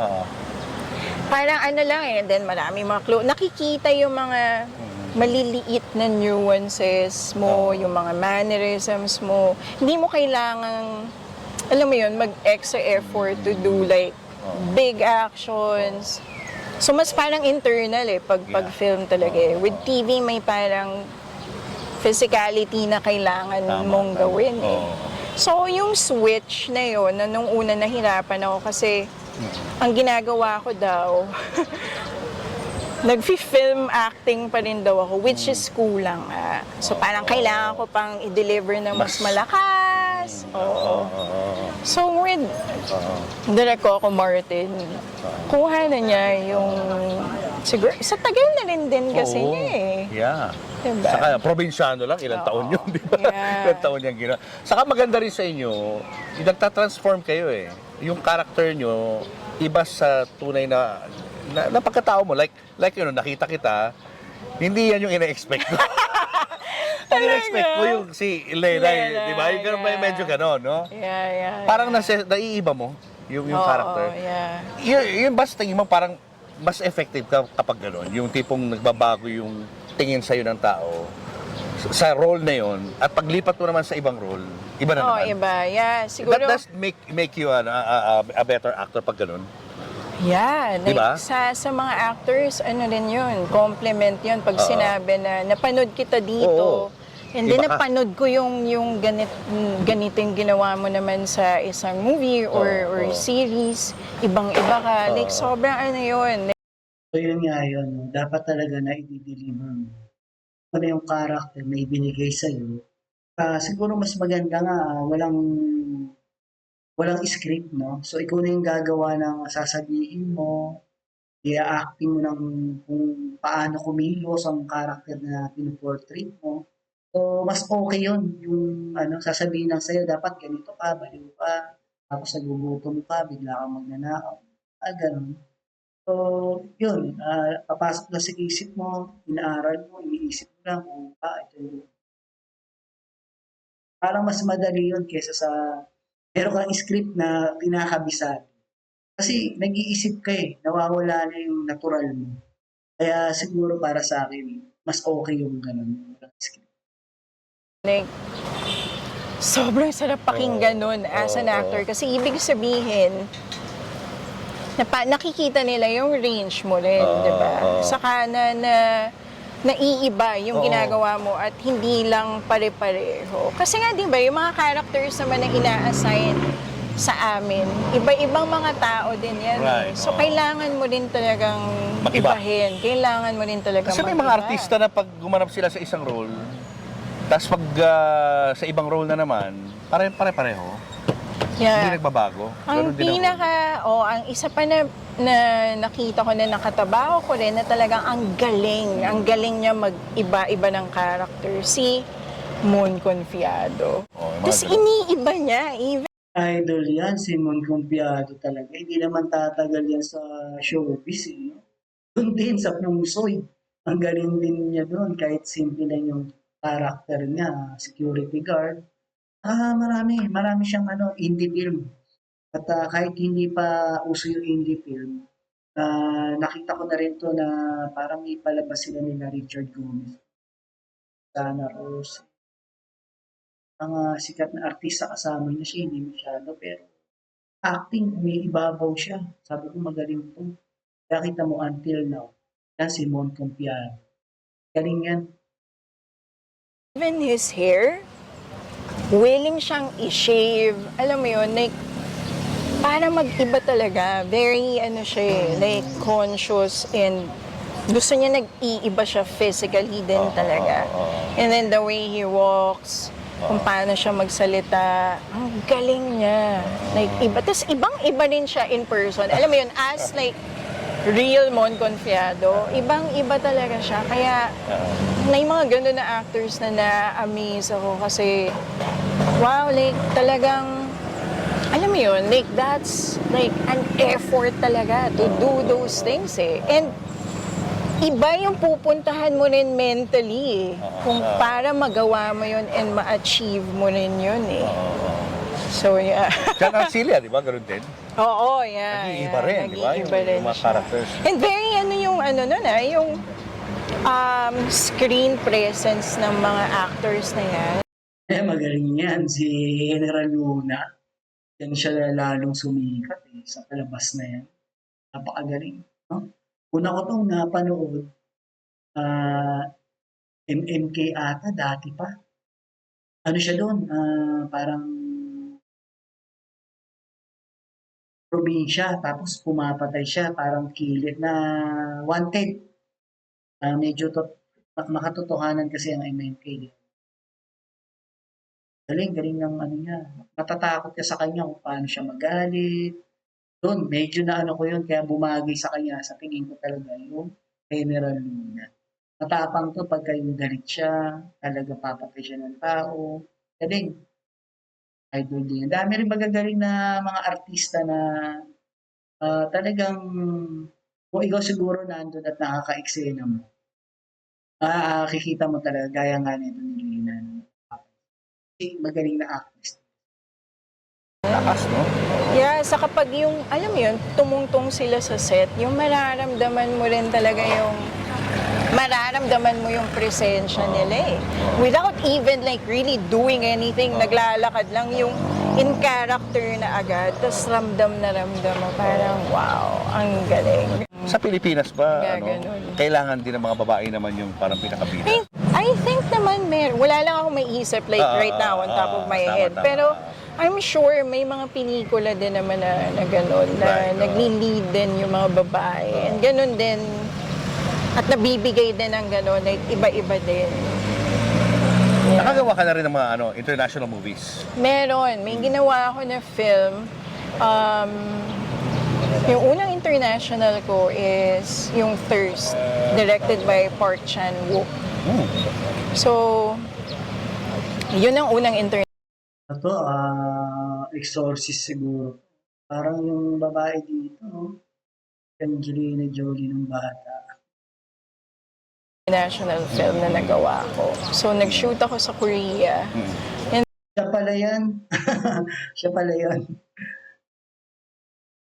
Parang ano lang eh, and then marami mga clue. Nakikita yung mga maliliit na nuances mo, yung mga mannerisms mo. Hindi mo kailangang, alam mo yun, mag-extra effort to do like big actions. So mas parang internal eh, pag film talaga eh. With TV may parang physicality na kailangan mong gawin eh. So, yung switch na yun, na nung una nahirapan ako kasi ang ginagawa ko daw, nag-film acting pa rin daw ako, which is kulang. So, parang kailangan ko pang i-deliver ng mas malakas. Oo. So, with direct ko Martin, kuha na niya yung, siguro, sa tagal na rin din kasi niya eh. Yeah. Diba? Saka probinsyano lang, ilang taon yun, di ba? Yeah. Ilang taon yung ginawa. Saka maganda rin sa inyo, nagtatransform kayo eh. Yung character nyo, iba sa tunay na pagkatao mo. Like yun, nakita kita, hindi yan yung ina-expect ko. Ang ina-expect ko yung si Elena, di ba? Yung medyo gano'n, no? Yeah. Parang naiiba mo yung character. Yeah. Yun ba sa tingin mo parang mas effective ka kapag gano'n? Yung tipong nagbabago yung tingin sa'yo ng tao sa role na yon at paglipat mo naman sa ibang role, iba na naman. Iba. Yeah, siguro. That does make you a better actor pag ganun. Yeah, like Diba? sa mga actors, ano rin yun, compliment yun pag sinabi na napanood kita dito. And then Iba ka. napanood ko yung ganito yung ginawa mo naman sa isang movie or series. Ibang-iba ka. Like sobrang ano yun. So yun nga yun, no? Dapat talaga na i-deliver mo. Ano yung character na ibinigay sa'yo. Siguro mas maganda nga, walang script, no? So ikaw na yung gagawa ng sasabihin mo, i-acting mo ng kung paano kumilos ang character na pinoportrait mo. So mas okay yun, yung sasabihin lang sa'yo, dapat ganito ka, baliw ka, tapos nagugutom ka, bigla kang magnanakaw. Ganun. So, yun, papasok na sa isip mo, inaaral mo, iniisip mo lang kung ito yung parang mas madali yun kesa sa meron kang script na kinakabisado. Kasi nag-iisip ka nawawala na yung natural mo. Kaya siguro para sa akin, mas okay yung ganun, yung script. Like, sobrang sarap pakinggan nun as an actor. Kasi ibig sabihin, nakikita nila yung range mo rin, di ba? Saka naiiba yung ginagawa mo at hindi lang pare-pareho. Kasi nga, di ba, yung mga characters naman na ina-assign sa amin, iba-ibang mga tao din yan. Right. So, kailangan mo din talagang Mag-iba. ibahin. Kailangan mo din talagang Kasi may mga artista na pag gumanap sila sa isang role, tapos pag sa ibang role na naman, pare-pareho. Hindi nagbabago. Ang Ganun din ako. ang isa pa na nakita ko na nakatabaho ko rin na talagang ang galing niya mag-iba-iba ng character, si Mon Confiado. Tapos iniiba niya, even Idol yan, Simon Compiado talaga. Hindi naman tatagal yan sa showbiz. No? Doon din sa Pungsoy. Ang galing din niya doon. Kahit simple lang yung character niya, security guard. Marami siyang indie film. At kahit hindi pa uso yung indie film, nakita ko na rin to na parang may palabas sila nila Richard Gomez. Sana Rose. Mga sikat na artista kasama niya siya, hindi masyado, pero acting, may ibabaw siya. Sabi ko magaling to. Kaya kita mo until now, yan si Mon Compiado. Galing yan. Even his hair, willing siyang i-shave. Alam mo yun, like, para mag-iba talaga. Very, siya like, conscious and gusto niya nag-iiba siya physically din talaga. And then the way he walks, kung paano siya magsalita, ang galing niya. Like, iba. Tapos ibang-iba rin siya in person. Alam mo yun, as like, real Mon Confiado, ibang-iba talaga siya. Kaya, may mga gano'n na actors na na-amaze ako kasi, wow, like, talagang, alam mo yun, like, that's like an effort talaga to do those things eh. And, iba yung pupuntahan mo rin mentally eh. Kung para magawa mo yun and ma-achieve mo rin yun eh. So, yeah. John Arcilia, di ba? Ganun din. Oo, yeah. Nag-iiba rin, di ba? Nag-iiba rin Yung mga siya. characters. And very yung yung screen presence ng mga actors na yan. Magaling yan. Si General Luna. Yan siya lalong sumikat sa palabas na yan. Napakagaling. No? Una ko itong napanood, MMK ata, dati pa. Ano siya doon? Parang probinsya, tapos pumapatay siya, parang kilid na wanted. Medyo makatotohanan kasi ang MMK. Galing ng ano niya. Matatakot ka sa kanya kung paano siya magalit. Doon, medyo na ko yun, kaya bumagay sa kanya, sa tingin ko talaga yung General Luna. Matapang to pagka yung galit siya, talaga papatay siya ng tao. Galing. Idol din. Dami rin magagaling na mga artista na talagang kung ikaw siguro nandun at nakaka-eksena mo, kikita mo talaga, gaya nga nito ni Lina. Magaling na actress. Lakas, no? Yeah, sa kapag yung, alam mo yun, tumungtong sila sa set, yung mararamdaman mo rin talaga mararamdaman mo yung presensya nila eh. Without even like really doing anything, naglalakad lang yung in character na agad, tapos ramdam na ramdam mo, parang wow, ang galing. Sa Pilipinas ba, Ganun. kailangan din ng mga babae naman yung parang pinakabida? I think naman wala lang akong maiisip like right now on top of my head. Tama. Pero I'm sure may mga pelikula din naman na gano'n, na nagli-lead din yung mga babae. And gano'n din, at nabibigay din ng gano'n, like iba-iba din. Yeah. Nakagawa ka na rin ng mga international movies. Meron. May ginawa ako na film. Yung unang international ko is yung Thirst, directed by Park Chan-wook. So, yun ang unang international. Ito, Exorcist siguro. Parang yung babae dito, Angelina Jolie ng bata. National film na nagawa ko. So, nag-shoot ako sa Korea. Siya pala yan. Siya pala yan.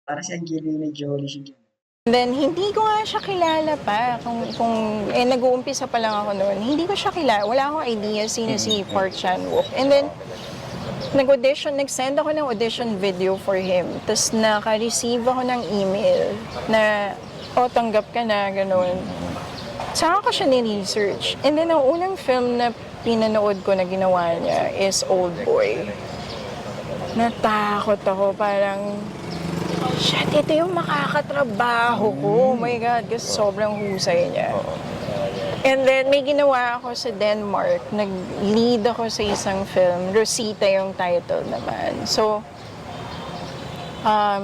Para si Angelina Jolie siya. And then, hindi ko nga siya kilala pa. Kung nag-uumpisa pa lang ako noon, hindi ko siya kilala. Wala akong idea sino si Park Chan-wook. And then, nag-send ako ng audition video for him. Tapos naka-receive ako ng email na, tanggap ka na, gano'n. Saka ko siya ni-research. And then, ang unang film na pinanood ko na ginawa niya is Old Boy. Natakot ako, parang, shit, ito yung makakatrabaho ko. Oh my God, kasi sobrang husay niya. And then, may ginawa ako sa Denmark. Nag-lead ako sa isang film. Rosita yung title naman. So,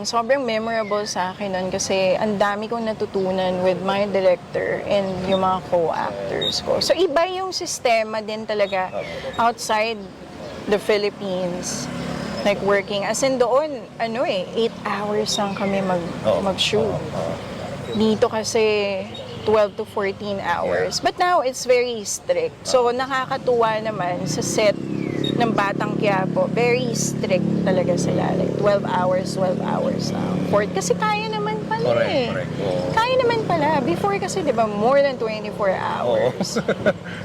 sobrang memorable sa akin nun kasi ang dami kong natutunan with my director and yung mga co-actors ko. So, iba yung sistema din talaga outside the Philippines. Like working. As in doon, 8 hours lang kami mag-shoot. Dito kasi 12 to 14 hours. But now, it's very strict. So, nakakatuwa naman sa set ng Batang Quiapo. Very strict talaga sila. Like, 12 hours lang. Kasi kaya naman pala Correct. Kaya naman pala. Before kasi, di ba, more than 24 hours.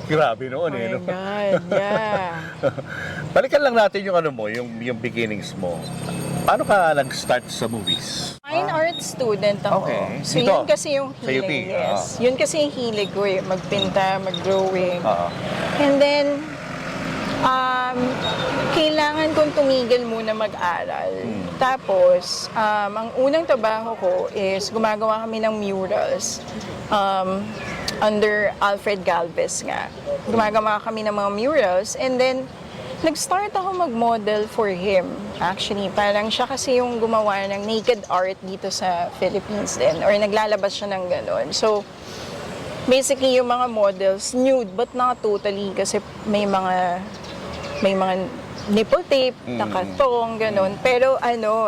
Grabe noon Oh eh. my God, yeah. Balikan lang natin yung yung beginnings mo. Paano ka nag-start sa movies? Fine art art student ako. Okay. So Dito? yun kasi yung Sa UP? hilig. Yes. Yun kasi yung hilig ko eh. Magpinta, mag-drawing. Oo. And then, kailangan kong tumigil muna mag-aral. Tapos, ang unang trabaho ko is gumagawa kami ng murals. Under Alfred Galvez nga. Gumagawa kami ng mga murals. And then, nag-start ako mag-model for him. Actually, parang siya kasi yung gumawa ng naked art dito sa Philippines din. Or naglalabas siya ng gano'n. So, basically, yung mga models, nude, but not totally. Kasi may mga nipple tape, nakatong, gano'n. Pero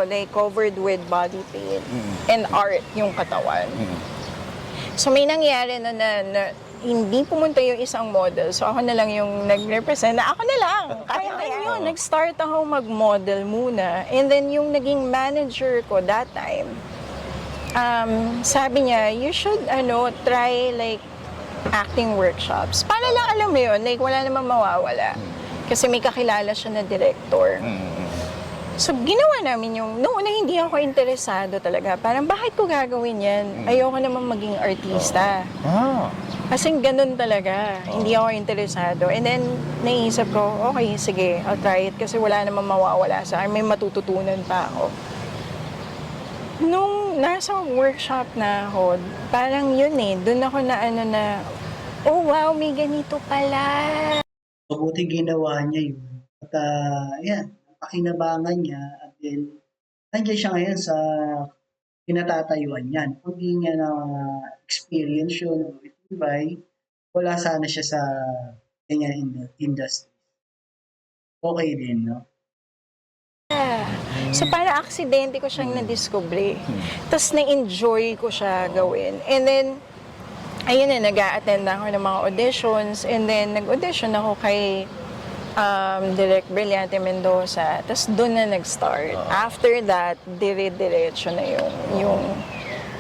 like covered with body paint and art yung katawan. So may nangyari na hindi pumunta yung isang model. So ako na lang yung nag-represent na ako na lang. Kaya yun, nag-start ako mag-model muna. And then yung naging manager ko that time, sabi niya, you should try like acting workshops. Para lang alam mo yun, like wala namang mawawala. Kasi may kakilala siya na director. So, ginawa namin yung, noong una hindi ako interesado talaga. Parang, bakit ko gagawin yan? Ayoko naman maging artista. Kasi ganun talaga. Hindi ako interesado. And then, naisip ko, okay, sige, I'll try it. Kasi wala namang mawawala sa akin. May matututunan pa ako. Nung nasa workshop na ako, parang yun doon ako na, oh wow, may ganito pala. Mabuti ginawa niya yun. At yan, pakinabangan niya at then nandiyan siya ngayon sa pinatatayuan niya. Kung hindi niya na experience yun o itibay, wala sana siya sa ganyan industry. Okay din, no? So, para aksidente ko siyang na-discover. Tapos, na-enjoy ko siya gawin. And then, ayun nag-a-attend ako ng mga auditions. And then, nag-audition ako kay Direk Brillante Mendoza. Tapos doon na nag-start. After that, dire-diretso na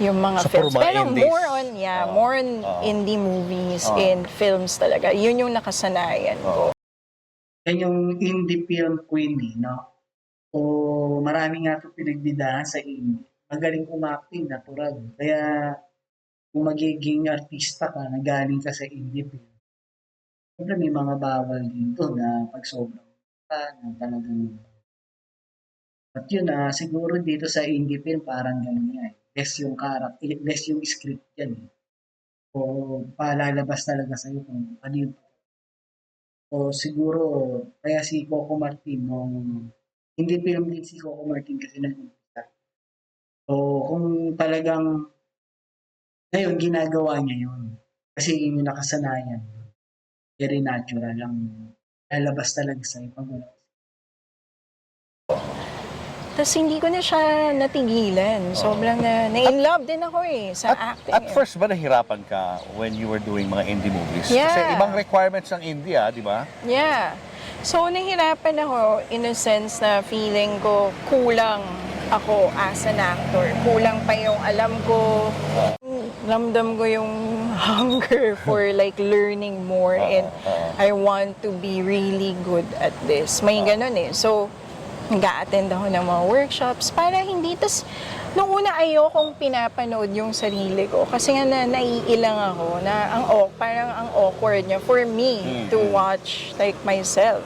yung mga So, films. puro mga Pero indies. more on indie movies and films talaga. Yun yung nakasanayan ko. Yan yung indie film queen, no? O marami nga ito pinagbidahan sa indie. Magaling umacting, natural. Kaya kung magiging artista ka na galing ka sa indie film, siyempre may mga bawal dito na pag sobrang na talagang. At yun siguro dito sa indie film parang gano'n nga less yung character, less yung script yan. O palalabas talaga sa'yo kung ano yung. O siguro, kaya si Coco Martin, indie film din si Coco Martin kasi nag-umpisa. So kung talagang ngayon ginagawa niya yun. Kasi yun yung nakasanayan. Very natural lang. Lalabas talaga sa'yo pag wala. Tapos hindi ko na siya natigilan. Sobrang na-in love din ako sa acting. At first ba nahirapan ka when you were doing mga indie movies? Yeah. Kasi ibang requirements ng indie, di ba? Yeah. So, nahirapan ako in a sense na feeling ko kulang ako as an actor. Kulang pa yung alam ko. Ramdam ko yung hunger for like learning more and I want to be really good at this. May ganun So, nag-a-attend ako ng mga workshops para hindi. Tas, nung una ayokong pinapanood yung sarili ko kasi nga naiilang ako na parang ang awkward niya for me to watch like myself.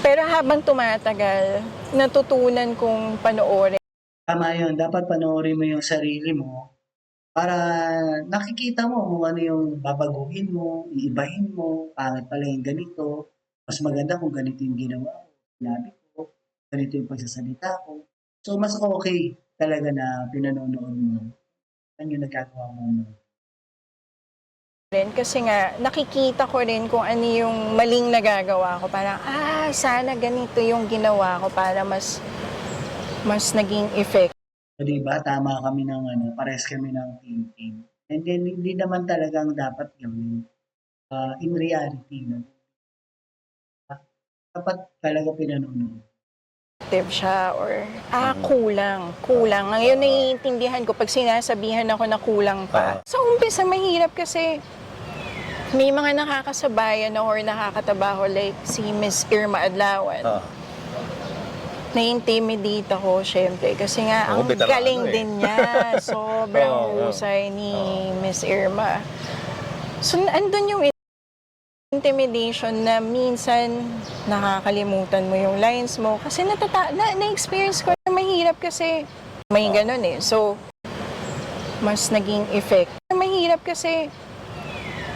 Pero habang tumatagal, natutunan kong panoorin. Tama yun. Dapat panoorin mo yung sarili mo para nakikita mo kung ano yung babaguhin mo, iibahin mo, pangit pala yung ganito. Mas maganda kung ganito yung ginawa ko, sinabi ko, ganito yung pagsasalita ko. So, mas okay talaga na pinanonood mo. Ano yung nagkagawa mo. Kasi nga, nakikita ko rin kung ano yung maling nagagawa ko. Parang, sana ganito yung ginawa ko para mas naging effect. So, diba, tama kami ng pares kami ng thinking. And then, hindi naman talagang dapat gawin. In reality, no? Dapat talaga pinanonood. Siya or kulang. Ngayon naiintindihan ko pag sinasabihan ako na kulang pa. Sa umpisa mahirap kasi may mga nakakasabayan or nakakatabaho like si Miss Irma Adlawan. Na-intimidate ako, syempre. Kasi nga, Oo, ang veterano galing eh. din niya. Sobrang Oo, oo. husay ni Miss Irma. So, andun yung intimidation na minsan nakakalimutan mo yung lines mo. Kasi na-experience ko na mahirap kasi may ganun eh. So, mas naging effect. Mahirap kasi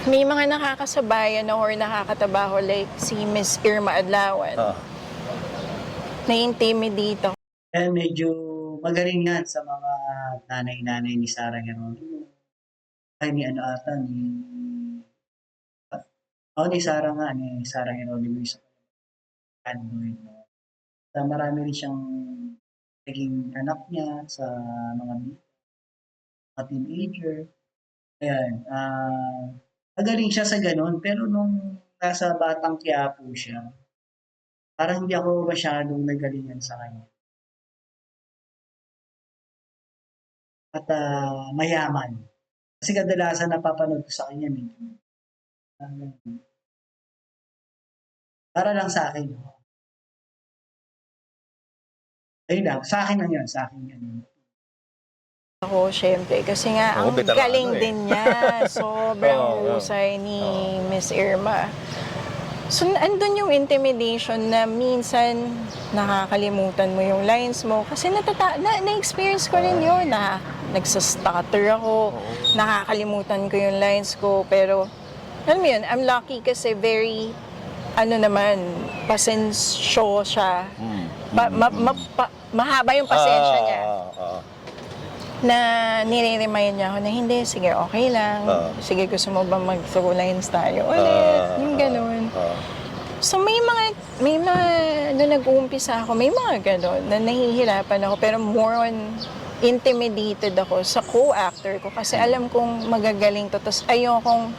may mga nakakasabayan na or nakakatabaho like si Miss Irma Adlawan. Na-intimidate ako. Kaya medyo magaling yan sa mga nanay-nanay ni Sarah Geronimo. Ay, ni ano ata, ni Sarah nga, ni Sarah Geronimo yung sa Android. Sa marami rin siyang naging anak niya sa mga teenager. Ayan, magaling siya sa ganun. Pero nung nasa Batang Quiapo siya, parang hindi ako masyadong nagalingan sa kanya. At mayaman. Kasi kadalasan napapanood ko sa kanya medyo para lang sa akin. Ayun lang, sa akin lang yun, sa akin yun. Ako, syempre. Kasi nga, Oo, ang veterano galing eh. din niya. Sobrang Oo, oo. husay ni Miss Irma. So, andun yung intimidation na minsan nakakalimutan mo yung lines mo. Kasi na-experience ko rin yun na nagsastutter ako, nakakalimutan ko yung lines ko. Pero, alam mo yun, I'm lucky kasi very, pasensyo siya. Mahaba yung pasensya niya. Na nire-remind niya ako na hindi, sige, okay lang. Sige, gusto mo ba mag-through lines tayo ulit? Yung ganun. So may mga, nung nag-uumpisa ako, may mga ganun na nahihirapan ako. Pero more on, intimidated ako sa co-actor ko kasi alam kong magagaling to. Tapos ayokong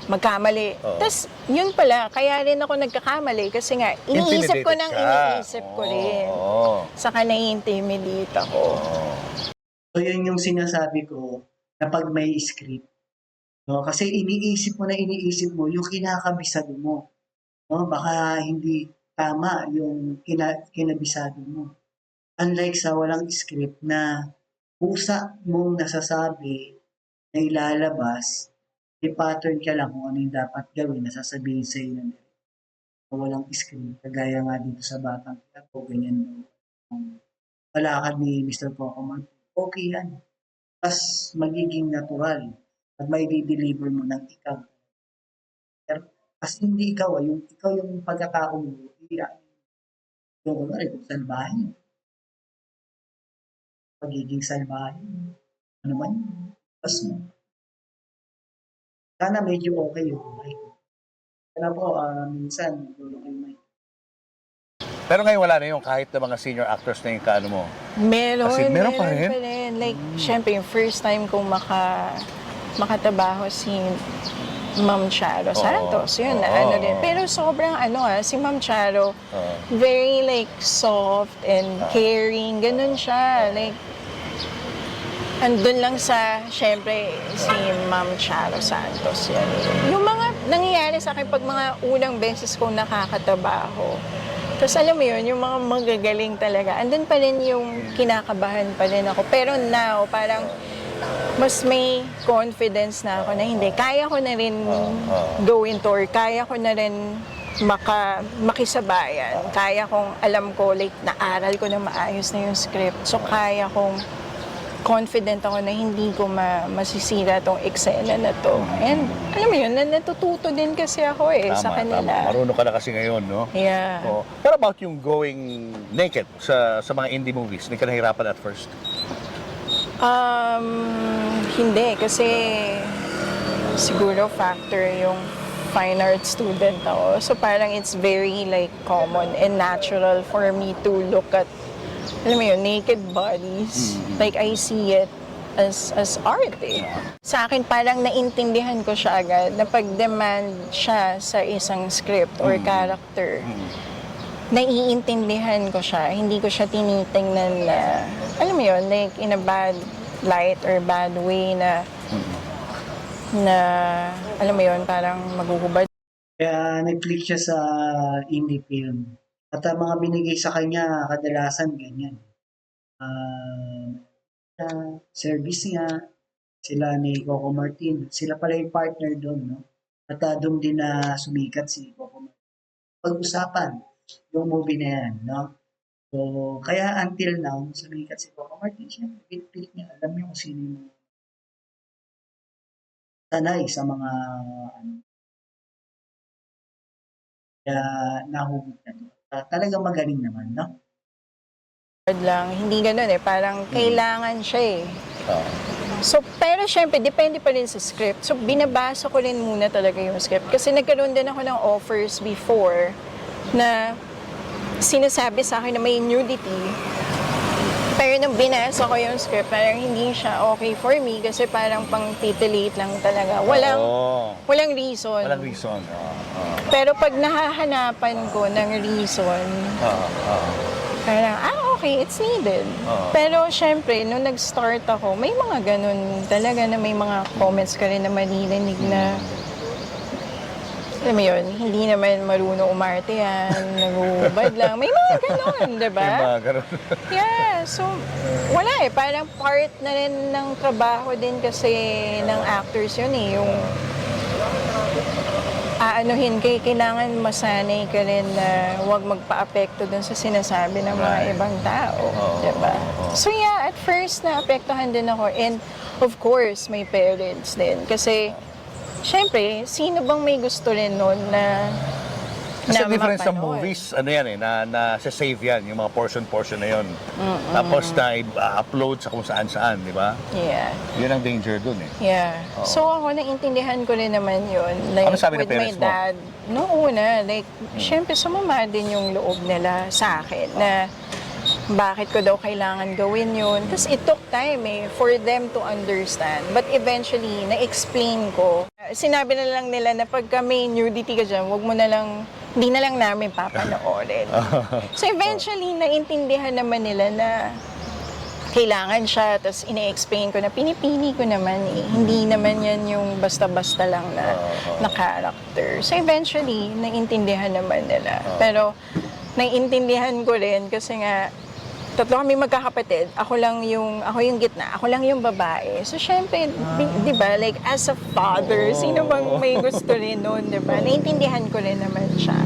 magkamali. Tapos, yun pala, kaya rin ako nagkakamali kasi nga, iniisip ko rin. Saka nai-intimidate ako. So yun yung sinasabi ko na pag may script. No? Kasi iniisip mo yung kinakabisado mo. No? Baka hindi tama yung kinabisado mo. Unlike sa walang script na pusa mong nasasabi na ilalabas, may pattern ka lang kung ano yung dapat gawin na sasabihin sa iyo ng walang script. Kagaya nga dito sa Batang Quiapo, ganyan yung palakad ni Mr. Pocoman. Okay yan. Tapos magiging natural at may deliver mo ng ikaw. Pero kasi hindi ikaw, ikaw yung pagkatao mo, yung kunwari, kung salbahin. Pagiging salbahin. Ano man yun. Tapos sana medyo okay yung mic. Kaya po, minsan, dulo yung mic. Pero ngayon wala na yung kahit na mga senior actors na yung kaano mo. Meron pa rin? Like, syempre, yung first time kong makatabaho si Ma'am Charo Santos. Yun, din. Pero sobrang si Ma'am Charo, very like soft and caring. Ganun siya. Like, andun lang sa, syempre, si Ma'am Charo Santos. Yan. Yung mga nangyayari sa akin pag mga unang beses kong nakakatabaho. Tapos alam mo yun, yung mga magagaling talaga. Andun pa rin yung kinakabahan pa rin ako. Pero now, parang mas may confidence na ako na hindi. Kaya ko na rin go into or kaya ko na rin makisabayan. Kaya kong alam ko, like, naaral ko na maayos na yung script. So, kaya kong confident ako na hindi ko masisira tong eksena na to. And alam mo yun, natututo din kasi ako sa kanila. Marunong ka na kasi ngayon, no? Yeah. Pero about yung going naked sa mga indie movies, hindi ka nahirapan at first? Hindi, kasi siguro factor yung fine art student ako. So parang it's very like common and natural for me to look at, alam mo yun, naked bodies. Like I see it as art Sa akin parang naintindihan ko siya agad na pag-demand siya sa isang script or character. Naiintindihan ko siya. Hindi ko siya tinitingnan na, alam mo yun, like in a bad light or bad way na alam mo yun, parang maguhubad. Kaya nag-click siya sa indie film. At ang mga binigay sa kanya kadalasan ganyan. Sa service niya, sila ni Coco Martin, sila pala yung partner doon, no? At doon din na sumikat si Coco Martin. Pag-usapan yung movie na yan, no? So, kaya until now, sumikat si Coco Martin, siyempre, pilit niya, alam niyo kung sino yung sanay sa mga, ano, kaya nahugot na to. Talagang magaling naman, no? Lang, hindi ganun eh. Parang kailangan siya eh. Oo. So, pero syempre, depende pa rin sa script. So, binabasa ko rin muna talaga yung script. Kasi nagkaroon din ako ng offers before na sinasabi sa akin na may nudity. Pero nung binasa ko yung script, parang hindi siya okay for me kasi parang pang titillate lang talaga. Walang reason. Walang reason. Pero pag nahahanapan ko ng reason, parang, okay, it's needed. Pero syempre, nung nag-start ako, may mga ganun talaga na may mga comments ka rin na maririnig na, alam mo yun, hindi naman marunong umarte yan, nagubad lang. May mga ganun, di ba? May mga ganun. Yeah, so, wala eh. Parang part na rin ng trabaho din kasi ng actors yun eh. Yung kailangan masanay ka rin na huwag magpa-apekto dun sa sinasabi ng mga ibang tao. Diba? So yeah, at first naapektuhan din ako. And of course, may parents din. Kasi, syempre, sino bang may gusto rin nun na Kasi difference sa mapanood? movies, ano yan eh, na save yan, yung mga portion na yon. Tapos na i-upload sa kung saan-saan, di ba? Yeah. Yun ang danger dun eh. Yeah. So ako, naintindihan ko rin naman yun. Like, Ano sabi ng with my parents mo? dad, noong una, like, syempre sumama din yung loob nila sa akin na bakit ko daw kailangan gawin yun. Tapos it took time eh, for them to understand. But eventually, na-explain ko. Sinabi na lang nila na pagka may nudity ka dyan, hindi na lang namin papanoorin. So eventually, naintindihan naman nila na kailangan siya, tapos ine-explain ko na pinipili ko naman eh. Hindi naman yan yung basta-basta lang na character. So eventually, naintindihan naman nila. Pero naiintindihan ko rin kasi nga, tatlo kami magkakapatid. Ako yung gitna. Ako lang yung babae. So, syempre, di ba, like, as a father, sino bang may gusto rin nun, di ba? Naintindihan ko rin naman siya.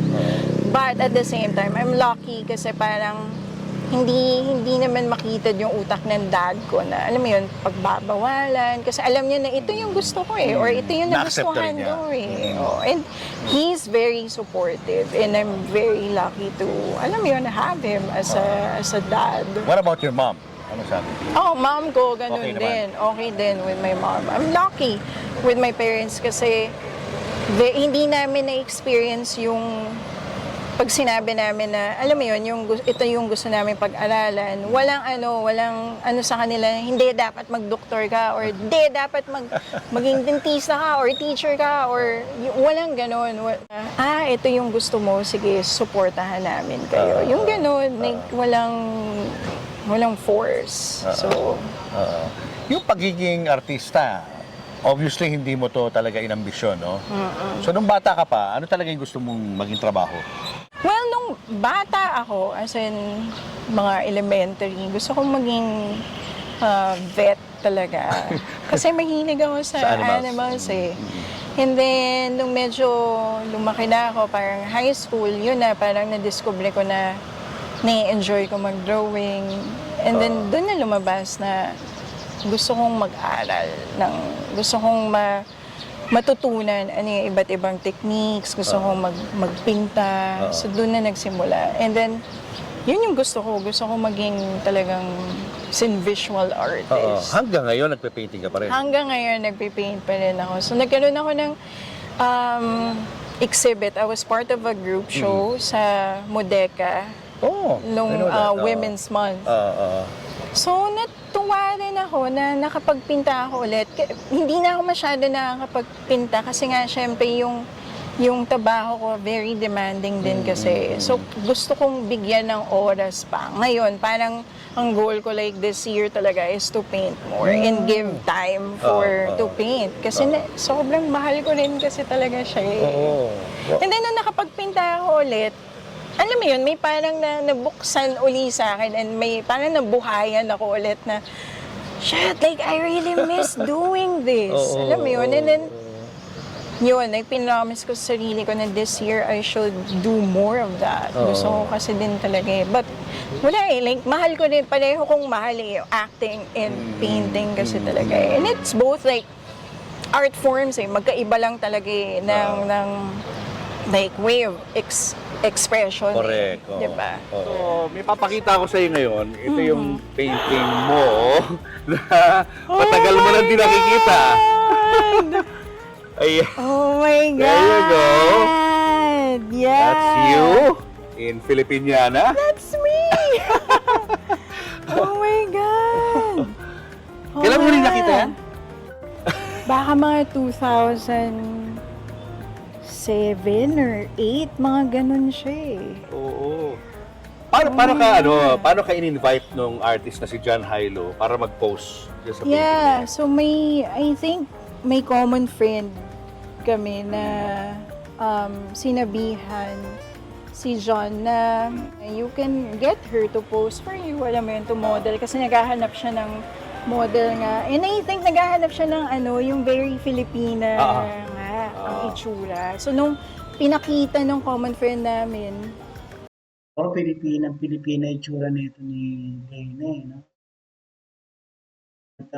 But at the same time, I'm lucky kasi parang hindi naman makita yung utak ng dad ko na, alam mo yun, pagbabawalan. Kasi alam niya na ito yung gusto ko eh, or ito yung Na-accept nagustuhan rin niya. ko eh. Oh, and he's very supportive and I'm very lucky to, alam mo yun, have him as a dad. What about your mom? Ano sabi? Oh, mom ko, ganun Okay naman. din. Okay din with my mom. I'm lucky with my parents kasi hindi namin na-experience yung pag sinabi namin na, alam mo yun, ito yung gusto namin pag-aralan, walang ano sa kanila, hindi dapat mag-doktor ka, or hindi dapat maging dentista ka, or teacher ka, or walang ganon. Ito yung gusto mo, sige, supportahan namin kayo. Yung ganon, like, walang force. So, Yung pagiging artista, obviously hindi mo to talaga inambisyon, no? So nung bata ka pa, ano talaga yung gusto mong maging trabaho? well, nung bata ako, as in mga elementary, gusto kong maging vet talaga. Kasi mahilig ako sa Sa animals. animals eh. And then, nung medyo lumaki na ako, parang high school, yun na, parang na-discover ko na na-enjoy ko mag-drawing. And then, doon na lumabas na gusto kong mag-aral. Gusto kong matutunan ano yung iba't ibang techniques. Gusto kong magpinta. So, doon na nagsimula. And then, yun yung gusto ko. Gusto ko maging talagang visual artist. Hanggang ngayon, nagpe-painting ka pa rin? Hanggang ngayon, nagpipaint pa rin ako. So, nagkaroon ako ng exhibit. I was part of a group show sa Modeca Oh, nung I know that. Women's Month. So, natuwa rin ako na nakapagpinta ako ulit. Hindi na ako masyado nakakapagpinta kasi nga, syempre, yung trabaho ko, very demanding din kasi. So, gusto kong bigyan ng oras pa. Ngayon, parang ang goal ko like this year talaga is to paint more and give time to paint. Kasi sobrang mahal ko rin kasi talaga siya eh. And then, nung nakapagpinta ako ulit, alam mo yun, may parang nabuksan uli sa akin and may parang nabuhayan ako ulit na, shit, like, I really miss doing this. Alam mo yun? And then, yun, like, pinomise ko sa sarili ko na this year I should do more of that. Gusto ko kasi din talaga eh. But, wala eh. Like, mahal ko din, pareho kong mahal eh, yung acting and painting kasi talaga eh. And it's both like, art forms eh. Magkaiba lang talaga eh, ng like, way of expression. Correct. Eh. Diba? So, may papakita ko sa iyo ngayon. Ito yung painting mo na matagal mo nang di nakikita. Ayan. Oh my God! There you go. Yeah! That's you in Filipiniana. That's me! Oh my God! Kailan mo rin nakita yan? Baka mga 2007 or 8, mga ganun siya eh. Oo. Paano ka in-invite nung artist na si John Hilo para mag-post dyan sa painting Yeah, niya? so I think may common friend kami na sinabihan si John na you can get her to pose for you, alam mo yun, to model kasi naghahanap siya ng model nga. And I think naghahanap siya ng yung very Filipina nga ang itsura. So nung pinakita ng common friend namin, Pilipina itsura nito ni Lena, eh, no? At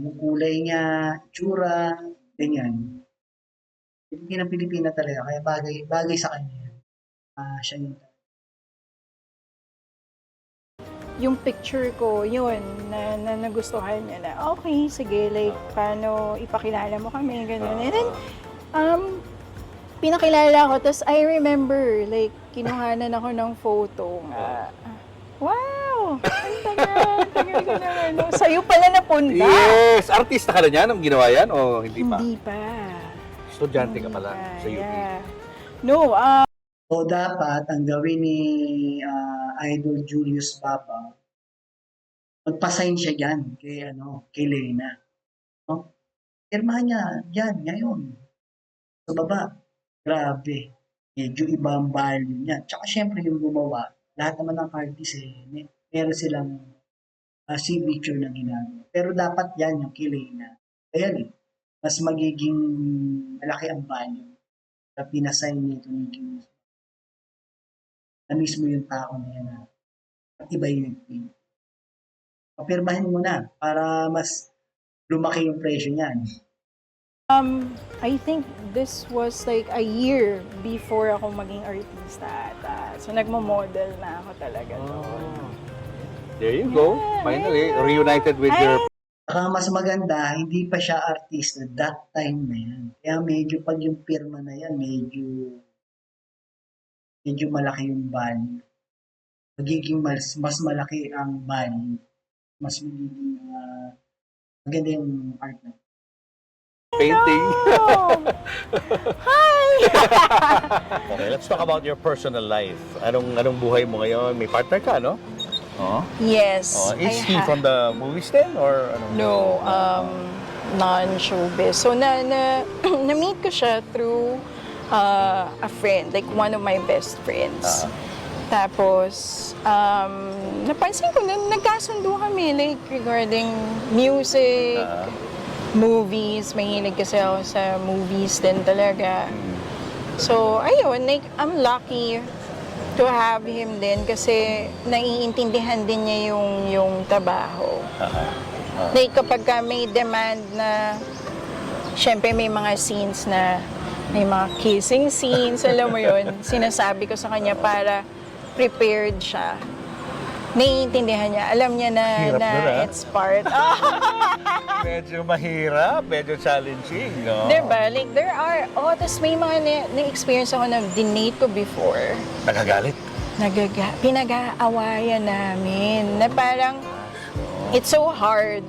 yung kulay niya, itsura, ganyan. Pilipina talaga, kaya bagay sa kanya. Siya yung picture ko, yun, na nagustuhan niya na, okay, sige, like, paano ipakilala mo kami, gano'n. And then, pinakilala ko, tapos I remember, like, kinuhanan ako ng photo nga. Wow! Ang tagal ko na, sa'yo pala napunta. Yes! Artista ka na niyan nung ginawa yan o hindi pa? Hindi pa. Estudyante ka pala sa UP. Yeah. No, O dapat, ang gawin ni Idol Julius Babang, magpasign siya dyan kay Lena. No? Pirmahan niya dyan, ngayon. Sa baba, grabe. Medyo iba ang value niya. Tsaka syempre yung gumawa, lahat naman ng artist meron silang signature na ginagawa. Pero dapat yan yung kay Lena. Kaya mas magiging malaki ang value na pinasign nito ni Julius. Na mismo yung tao na yan at iba yung thing. Papirmahin mo na para mas lumaki yung presyo niyan. I think this was like a year before ako maging artista ata. So nagmo-model na ako talaga doon. There you go. Finally, reunited with your... Saka mas maganda, hindi pa siya artista that time na yan. Kaya medyo pag yung pirma na yan, medyo malaki yung value. Magiging mas malaki ang value. Mas magiging maganda yung art na. Painting. Hi! Okay, let's talk about your personal life. Anong buhay mo ngayon? May partner ka, no? Yes. Is he from the movies then? Or ano? No, non-showbiz. So, na-meet ko siya through a friend, like one of my best friends. Tapos, napansin ko na nagkasundo kami, like regarding music, movies. Mahilig kasi ako sa movies din talaga. So, ayun, like, I'm lucky to have him din kasi naiintindihan din niya yung trabaho. Like, kapag may demand na, syempre may mga scenes na, may mga kissing scenes, alam mo yun, sinasabi ko sa kanya para prepared siya. Naiintindihan niya. Alam niya na it's part. Medyo mahirap, medyo challenging, no? Diba? Like, there are, tapos may mga na-experience ako na dinate ko before. Nagagalit? Pinag-aawayan namin. Na parang, it's so hard.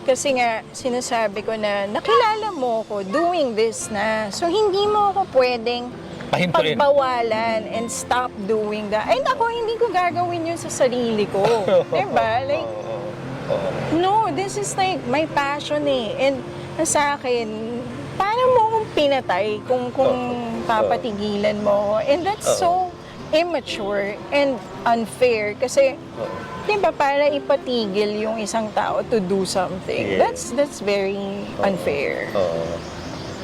Kasi nga, sinasabi ko na, nakilala mo ko doing this na. So, hindi mo ako pwedeng Pahintuin. pagbawalan and stop doing that. Ay, nako, hindi ko gagawin yun sa sarili ko. Diba? Like, no, this is like my passion eh. And sa akin, paano mo akong pinatay kung papatigilan mo? And that's so immature and unfair kasi di ba para ipatigil yung isang tao to do something. Yes. That's very unfair.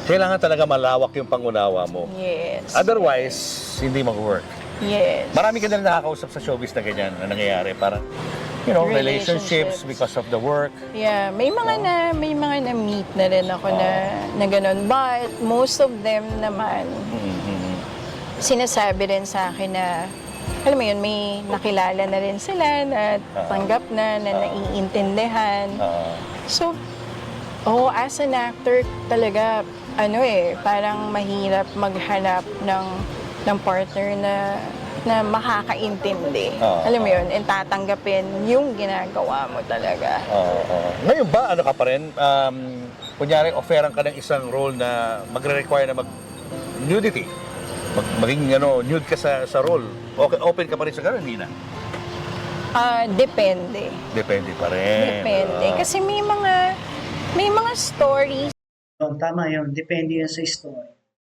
Kailangan talaga malawak yung pangunawa mo. Yes. Otherwise, hindi mag-work. Yes. Marami ka na rin nakakausap sa showbiz na ganyan na nangyayari. Parang, relationships because of the work. Yeah, may mga na-meet na rin ako na ganun. But most of them naman, sinasabi rin sa akin na, alam mo yun, may nakilala na rin sila na tanggap na naiintindihan. So, as an actor talaga, parang mahirap maghanap ng partner na makakaintindi. Alam mo yun, and tatanggapin yung ginagawa mo talaga. Ngayon ba, ka pa rin? Kunyari, offeran ka ng isang role na magre-require na mag-nudity. Maging nude ka sa role. Okay, open ka pa rin sa gano'n, hindi na? Depende. Depende pa rin. Depende. Kasi may mga stories. Tama yun. Depende yan sa story.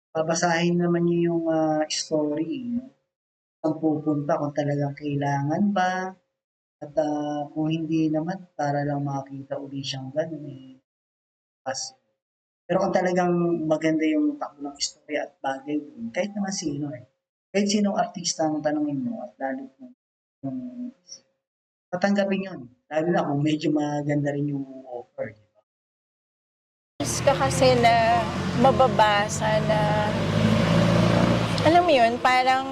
Babasahin naman niyo yung story. Saan pupunta kung talagang kailangan ba. At kung hindi naman, para lang makita uli siyang gano'n. Pero kung talagang maganda yung takbo ng istorya at bagay dun, kahit naman sino kahit sinong artista ang tanongin mo at lalo kung tatanggapin yun. Lalo na kung medyo maganda rin yung offer. Diba? Ka kasi na mababasa na, alam mo yun, parang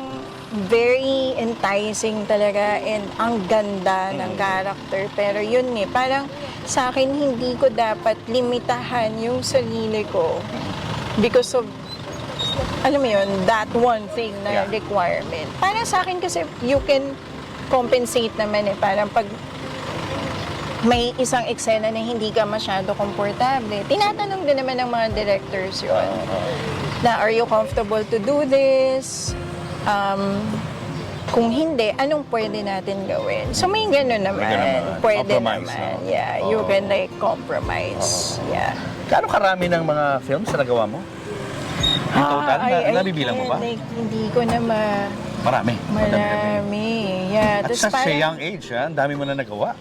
very enticing talaga and ang ganda ng character. Pero yun parang sa akin hindi ko dapat limitahan yung sarili ko because of, alam mo yun, that one thing na requirement. Para sa akin kasi you can compensate naman parang pag may isang eksena na hindi ka masyado komportable, tinatanong din naman ng mga directors yun na are you comfortable to do this? Kung hindi, anong pwede natin gawin? So may gano'n naman. Pwede naman. Yeah, you can compromise. Yeah. Gaano karami ng mga films na nagawa mo? In total, nabibilang mo ba? Hindi ko na Marami. Marami. Yeah. At sa young age, ang dami mo na nagawa.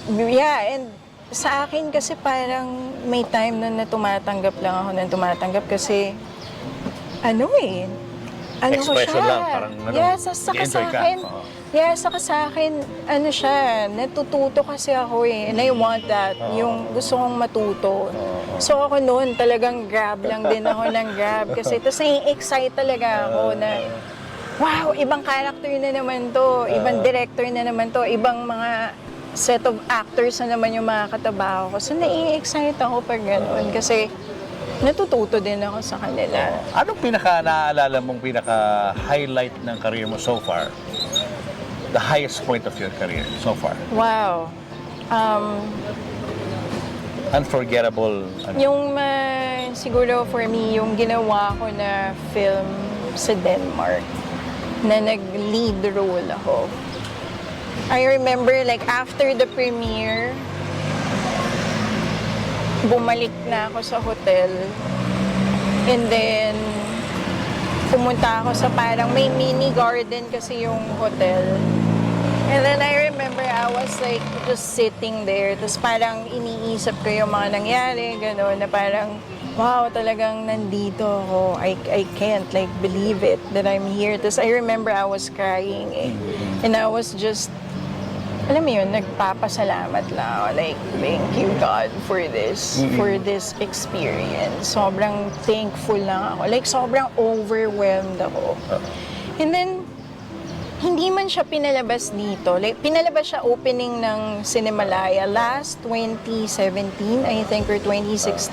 Yeah, and sa akin kasi parang may time na tumatanggap lang ako ng tumatanggap kasi Expression siya. lang, parang saka i-enjoy ka. Saka sa akin, siya, natututo kasi ako and I want that, yung gusto kong matuto. So ako noon, talagang grab lang din ako ng grab kasi tapos nai-excite talaga ako na, wow, ibang character na naman to, ibang director na naman to, ibang mga set of actors na naman yung mga katabaho ko. So nai-excite ako pag gano'n kasi natututo din ako sa kanila. Anong naaalala mong pinaka-highlight ng career mo so far? The highest point of your career so far? Wow. Unforgettable. Yung siguro for me, yung ginawa ko na film sa Denmark na nag-lead role ako. I remember after the premiere, bumalik na ako sa hotel and then pumunta ako sa parang may mini garden kasi yung hotel. And then I remember I was just sitting there tapos parang iniisip ko yung mga nangyari, gano'n, na parang wow, talagang nandito ako. I can't believe it that I'm here. Tapos I remember I was crying and I was just, alam mo yun, nagpapasalamat lang ako. Thank you God for this experience. Sobrang thankful lang ako. Sobrang overwhelmed ako. And then, hindi man siya pinalabas dito. Pinalabas siya opening ng Cinemalaya last 2017, I think, or 2016.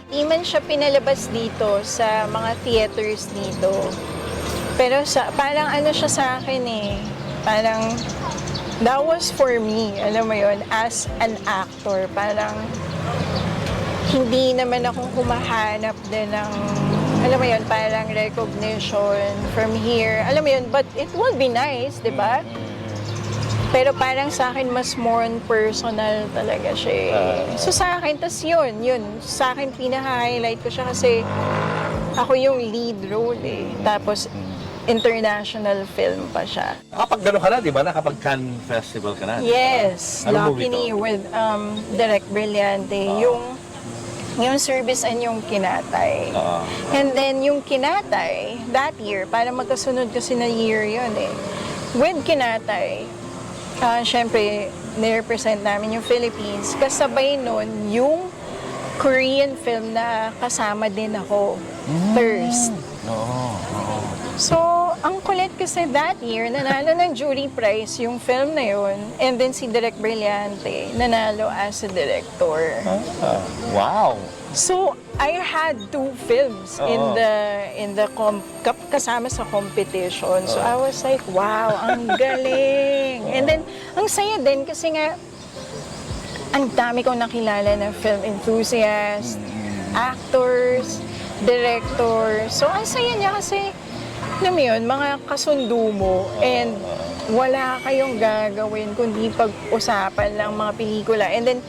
Hindi man siya pinalabas dito sa mga theaters dito. Pero parang siya sa akin parang that was for me, alam mo yun, as an actor. Parang hindi naman akong humahanap din ng, alam mo yun, parang recognition from here. Alam mo yun, but it would be nice, di ba? Pero parang sa akin, mas more on personal talaga siya. So sa akin, tas yun, sa akin pinaka-highlight ko siya kasi ako yung lead role Tapos international film pa siya. Kapag gano'n ka na, di ba? Nakapag Cannes Festival ka na. Yes, Anong movie luckily to? with Direct Brillante, yung service and yung kinatay. And then yung kinatay, that year, para magkasunod kasi na year yun eh. With kinatay, syempre, nirepresent namin yung Philippines. Kasabay nun, yung Korean film na kasama din ako, Thirst. So, ang kulit kasi that year, nanalo ng jury prize yung film na yun. And then si Direk Brillante, nanalo as a director. Wow! So, I had 2 films in the kasama sa competition. So, I was like, wow, ang galing. And then, ang saya din kasi nga, ang dami kong nakilala na film enthusiasts, actors, director. So, ang saya niya kasi, alam mo yun, mga kasundo mo and wala kayong gagawin kundi pag-usapan lang mga pelikula. And then,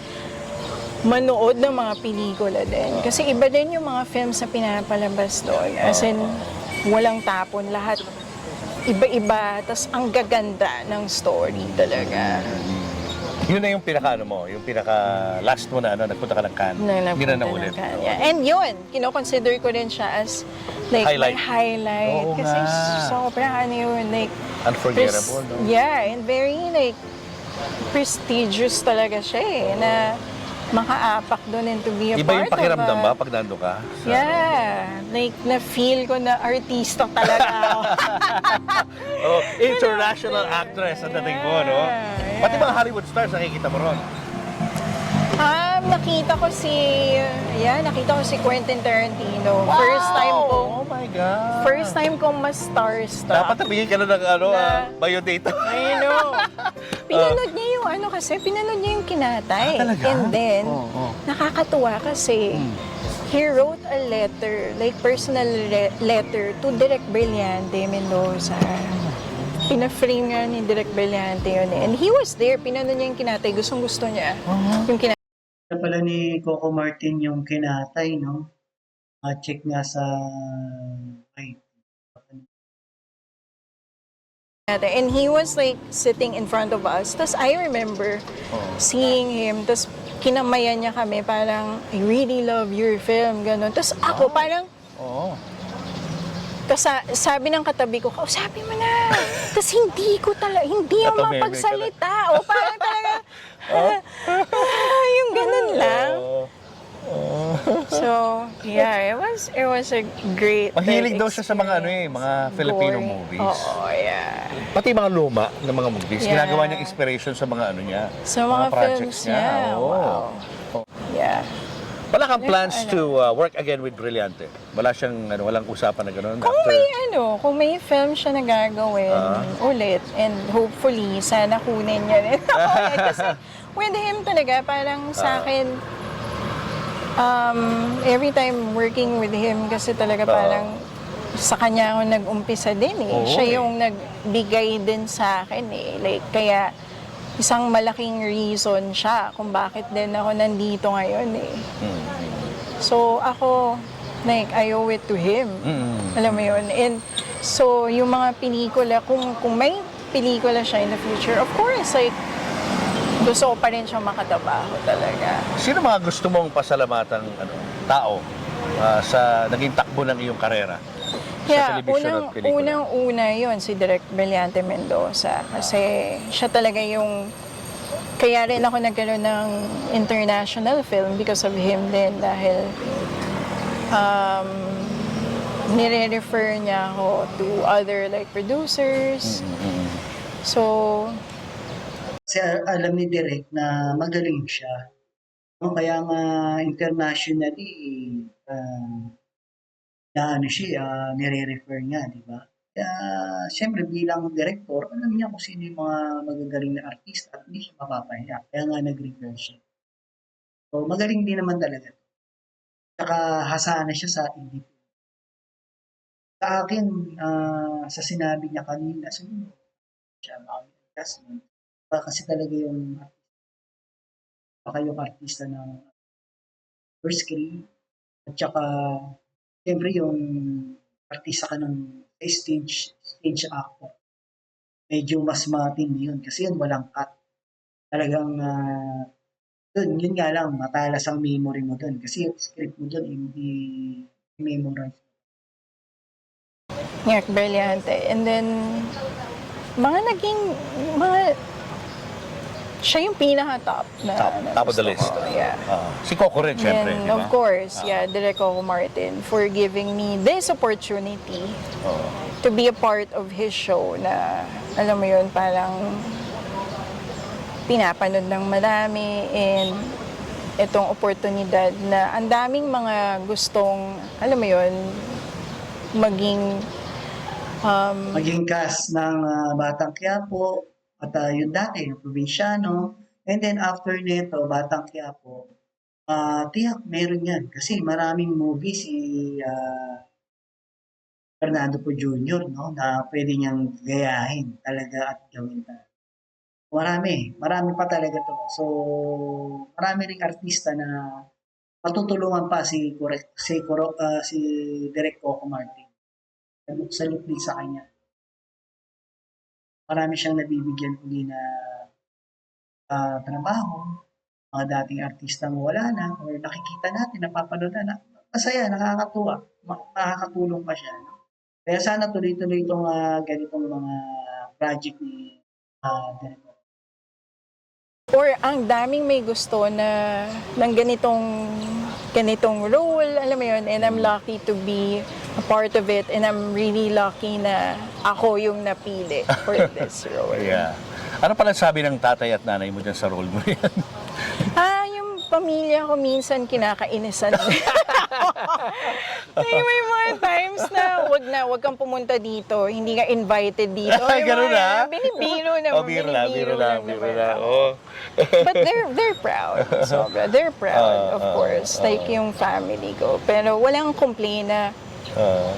manood ng mga pelikula din. Kasi iba din yung mga films na pinapalabas doon. As in, walang tapon. Lahat iba-iba. Tas ang gaganda ng story talaga. Yun na yung pinaka-ano mo, yung pinaka-last mo na nagpunta ka ng Cannes. Hindi na naulit. Yeah. And yun, kino-consider ko din siya as like Highlight. my highlight. Oo Kasi nga. sobrang ano yun, like Unforgettable, no? yeah, and very like prestigious talaga siya eh, na makaapak doon and to be a Iba yung part pakiramdam of ba pag nando ka? Yeah, like na-feel ko na artista talaga ako. International actress ang dating mo, no? Yeah. Pati mga Hollywood stars nakikita mo ron. Nakita ko si Quentin Tarantino. Oh my God! First time kong mas starstruck. Dapat nabigyan ka na ng biodata. I know. Pinanood niya yung pinanood niya yung kinatay. Talaga? And then, Oo. nakakatuwa kasi, he wrote a letter, like personal letter to Direk Brillante Mendoza. Pina-frame nga ni Direk Brillante yun eh. And he was there, pinanood niya yung kinatay, gustong-gusto niya. Yung kinatay. Ito pala ni Coco Martin yung kinatay, no? Check nga sa... Ay, And he was like sitting in front of us. Tapos I remember seeing him. Tapos kinamayan niya kami parang, I really love your film. Ganon. Tapos ako parang, Oo. tapos sabi ng katabi ko, sabi mo na. Tapos hindi ako Tatameme ka mapagsalita. O parang talaga, yung ganon lang. So, yeah, it was a great Mahilig daw siya sa mga mga Filipino Gory. movies. Oo, yeah. Pati mga luma na mga movies. Yeah. Ginagawa niyang inspiration sa mga niya. Sa mga projects films niya. Oo. Wow. Yeah. Wala kang plans to work again with Brillante? Wala siyang, walang usapan na gano'n? Kung may film siya na gagawin ulit, and hopefully, sana kunin niya rin ako ulit. Kasi with him talaga, parang sa akin, every time working with him, kasi talaga parang sa kanya ako nag-umpisa din eh. Oo, Siya yung nagbigay din sa akin eh. Like, kaya isang malaking reason siya kung bakit din ako nandito ngayon eh. So ako, like, I owe it to him. Alam mo yun? And so, yung mga pelikula, kung may pelikula siya in the future, of course, like, gusto ko pa rin siyang makatabaho talaga. Sino mga gusto mong pasalamatan tao sa naging takbo ng iyong karera? Sa television at pelikula? Unang-una yun, si Direk Brillante Mendoza. Kasi siya talaga yung... Kaya rin ako nagkaroon ng international film because of him din. Dahil nire-refer niya ako to other like producers. So... Kasi alam ni Direk na magaling siya. Kaya nga internationally, nire-refer niya, di ba? Kaya, siyempre bilang director, alam niya kung sino yung mga magagaling na artista at hindi siya mapapahiya. Kaya nga nag-refer siya. So, magaling din naman talaga. Saka hasana siya sa indie. Sa akin, sa sinabi niya kanina, siguro siya adjustment. Kasi talaga yung artista ng first screen at saka siyempre yung artista ka ng stage actor. Medyo mas matindi yun kasi yun walang cut. Talagang yun nga lang, matalas ang memory mo dun kasi yung script mo dun hindi memorize. Yeah, brilyante. And then, mga siya yung pinaka-top Top of the gusto list. ko. Yeah. Si Coco rin, syempre. And di ba? of course, Direk Coco Martin for giving me this opportunity Oo. to be a part of his show na, alam mo yun, parang pinapanood ng marami and itong oportunidad na ang daming mga gustong, alam mo yun, maging Maging cast ng Batang Quiapo at yung dati, yung probinsyano. And then after nito, Batang Quiapo, tiyak meron yan. Kasi maraming movie si Fernando Po Jr., no, na pwede niyang gayahin talaga at gawin talaga. Marami pa talaga to. So, marami ring artista na matutulungan pa si Direk Coco Martin. Salute din sa kanya. Marami siyang nabibigyan uli na trabaho, mga dating artistang wala na or nakikita natin, napapanood na. Masaya, nakakatuwa, makakatulong pa siya. No? Kaya sana tuloy-tuloy itong ganitong mga project ni Direk. or ang daming may gusto na ng ganitong role, alam mo yun, and I'm lucky to be a part of it and I'm really lucky na ako yung napili for this role. Yeah. Ano pala sabi ng tatay at nanay mo dyan sa role mo yan? Yung pamilya ko minsan kinakainisan. May mga times na wag kang pumunta dito, hindi ka invited dito. Ganun na? Binibiro naman. Biro naman. na. Oh. But they're proud. Sobra. They're proud, of course. Like yung family ko. Pero walang complain na,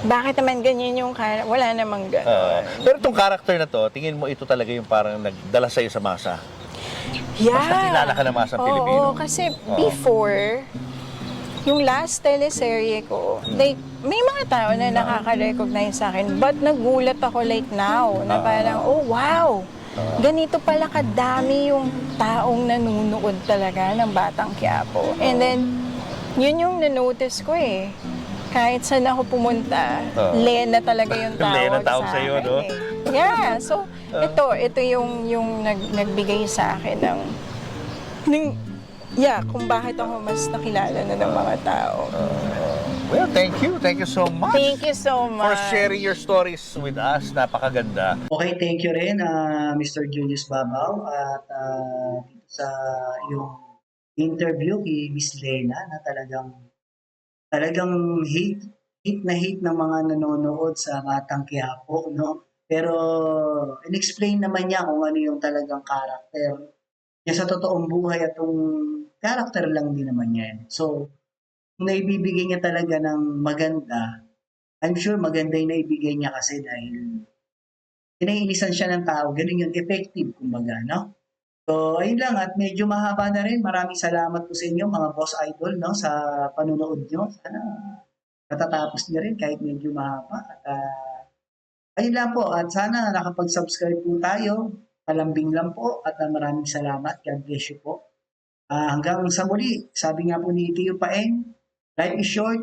bakit naman ganyan yung wala namang gano'n. Pero itong character na to, tingin mo ito talaga yung parang nagdala sa'yo sa masa? Yeah. Mas nakilala ka na masang Pilipino. Oo, kasi before, yung last teleserye ko, like, may mga tao na nakaka-recognize sa akin, but nagulat ako like now, na parang, oh wow, ganito pala kadami yung taong nanonood talaga ng Batang Quiapo. And then, yun yung na-notice ko eh. Kahit saan ako pumunta, Lena talaga yung tawag Lena tawag sa sa'yo, akin no? eh. Yeah, so ito yung nagbigay sa akin kung bakit ako mas nakilala na ng mga tao. Well, thank you. Thank you so much. Thank you so For much. sharing your stories with us. Napakaganda. Okay, thank you rin Mr. Julius Babaw at dito sa yung interview kay Miss Lena na talagang hit ng mga nanonood sa Batang Quiapo, no? Pero in-explain naman niya kung ano yung talagang character niya sa totoong buhay at yung character lang din naman niya. So, kung naibibigay niya talaga ng maganda, I'm sure maganda yung naibigay niya kasi dahil pinaiinisan siya ng tao, ganun yung effective, kumbaga, no? So, ayun lang at medyo mahaba na rin. Maraming salamat po sa inyo, mga boss idol, no, sa panonood nyo. Sana natatapos niyo rin kahit medyo mahaba. At ayun lang po at sana nakapag-subscribe po tayo. Palambing lang po at maraming salamat. God bless you po. Hanggang sa muli, sabi nga po ni Tio Paeng, life is short,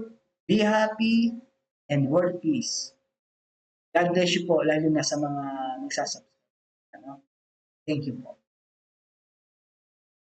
be happy, and world peace. God bless you po, lalo na sa mga nagsasubscribe. Thank you po.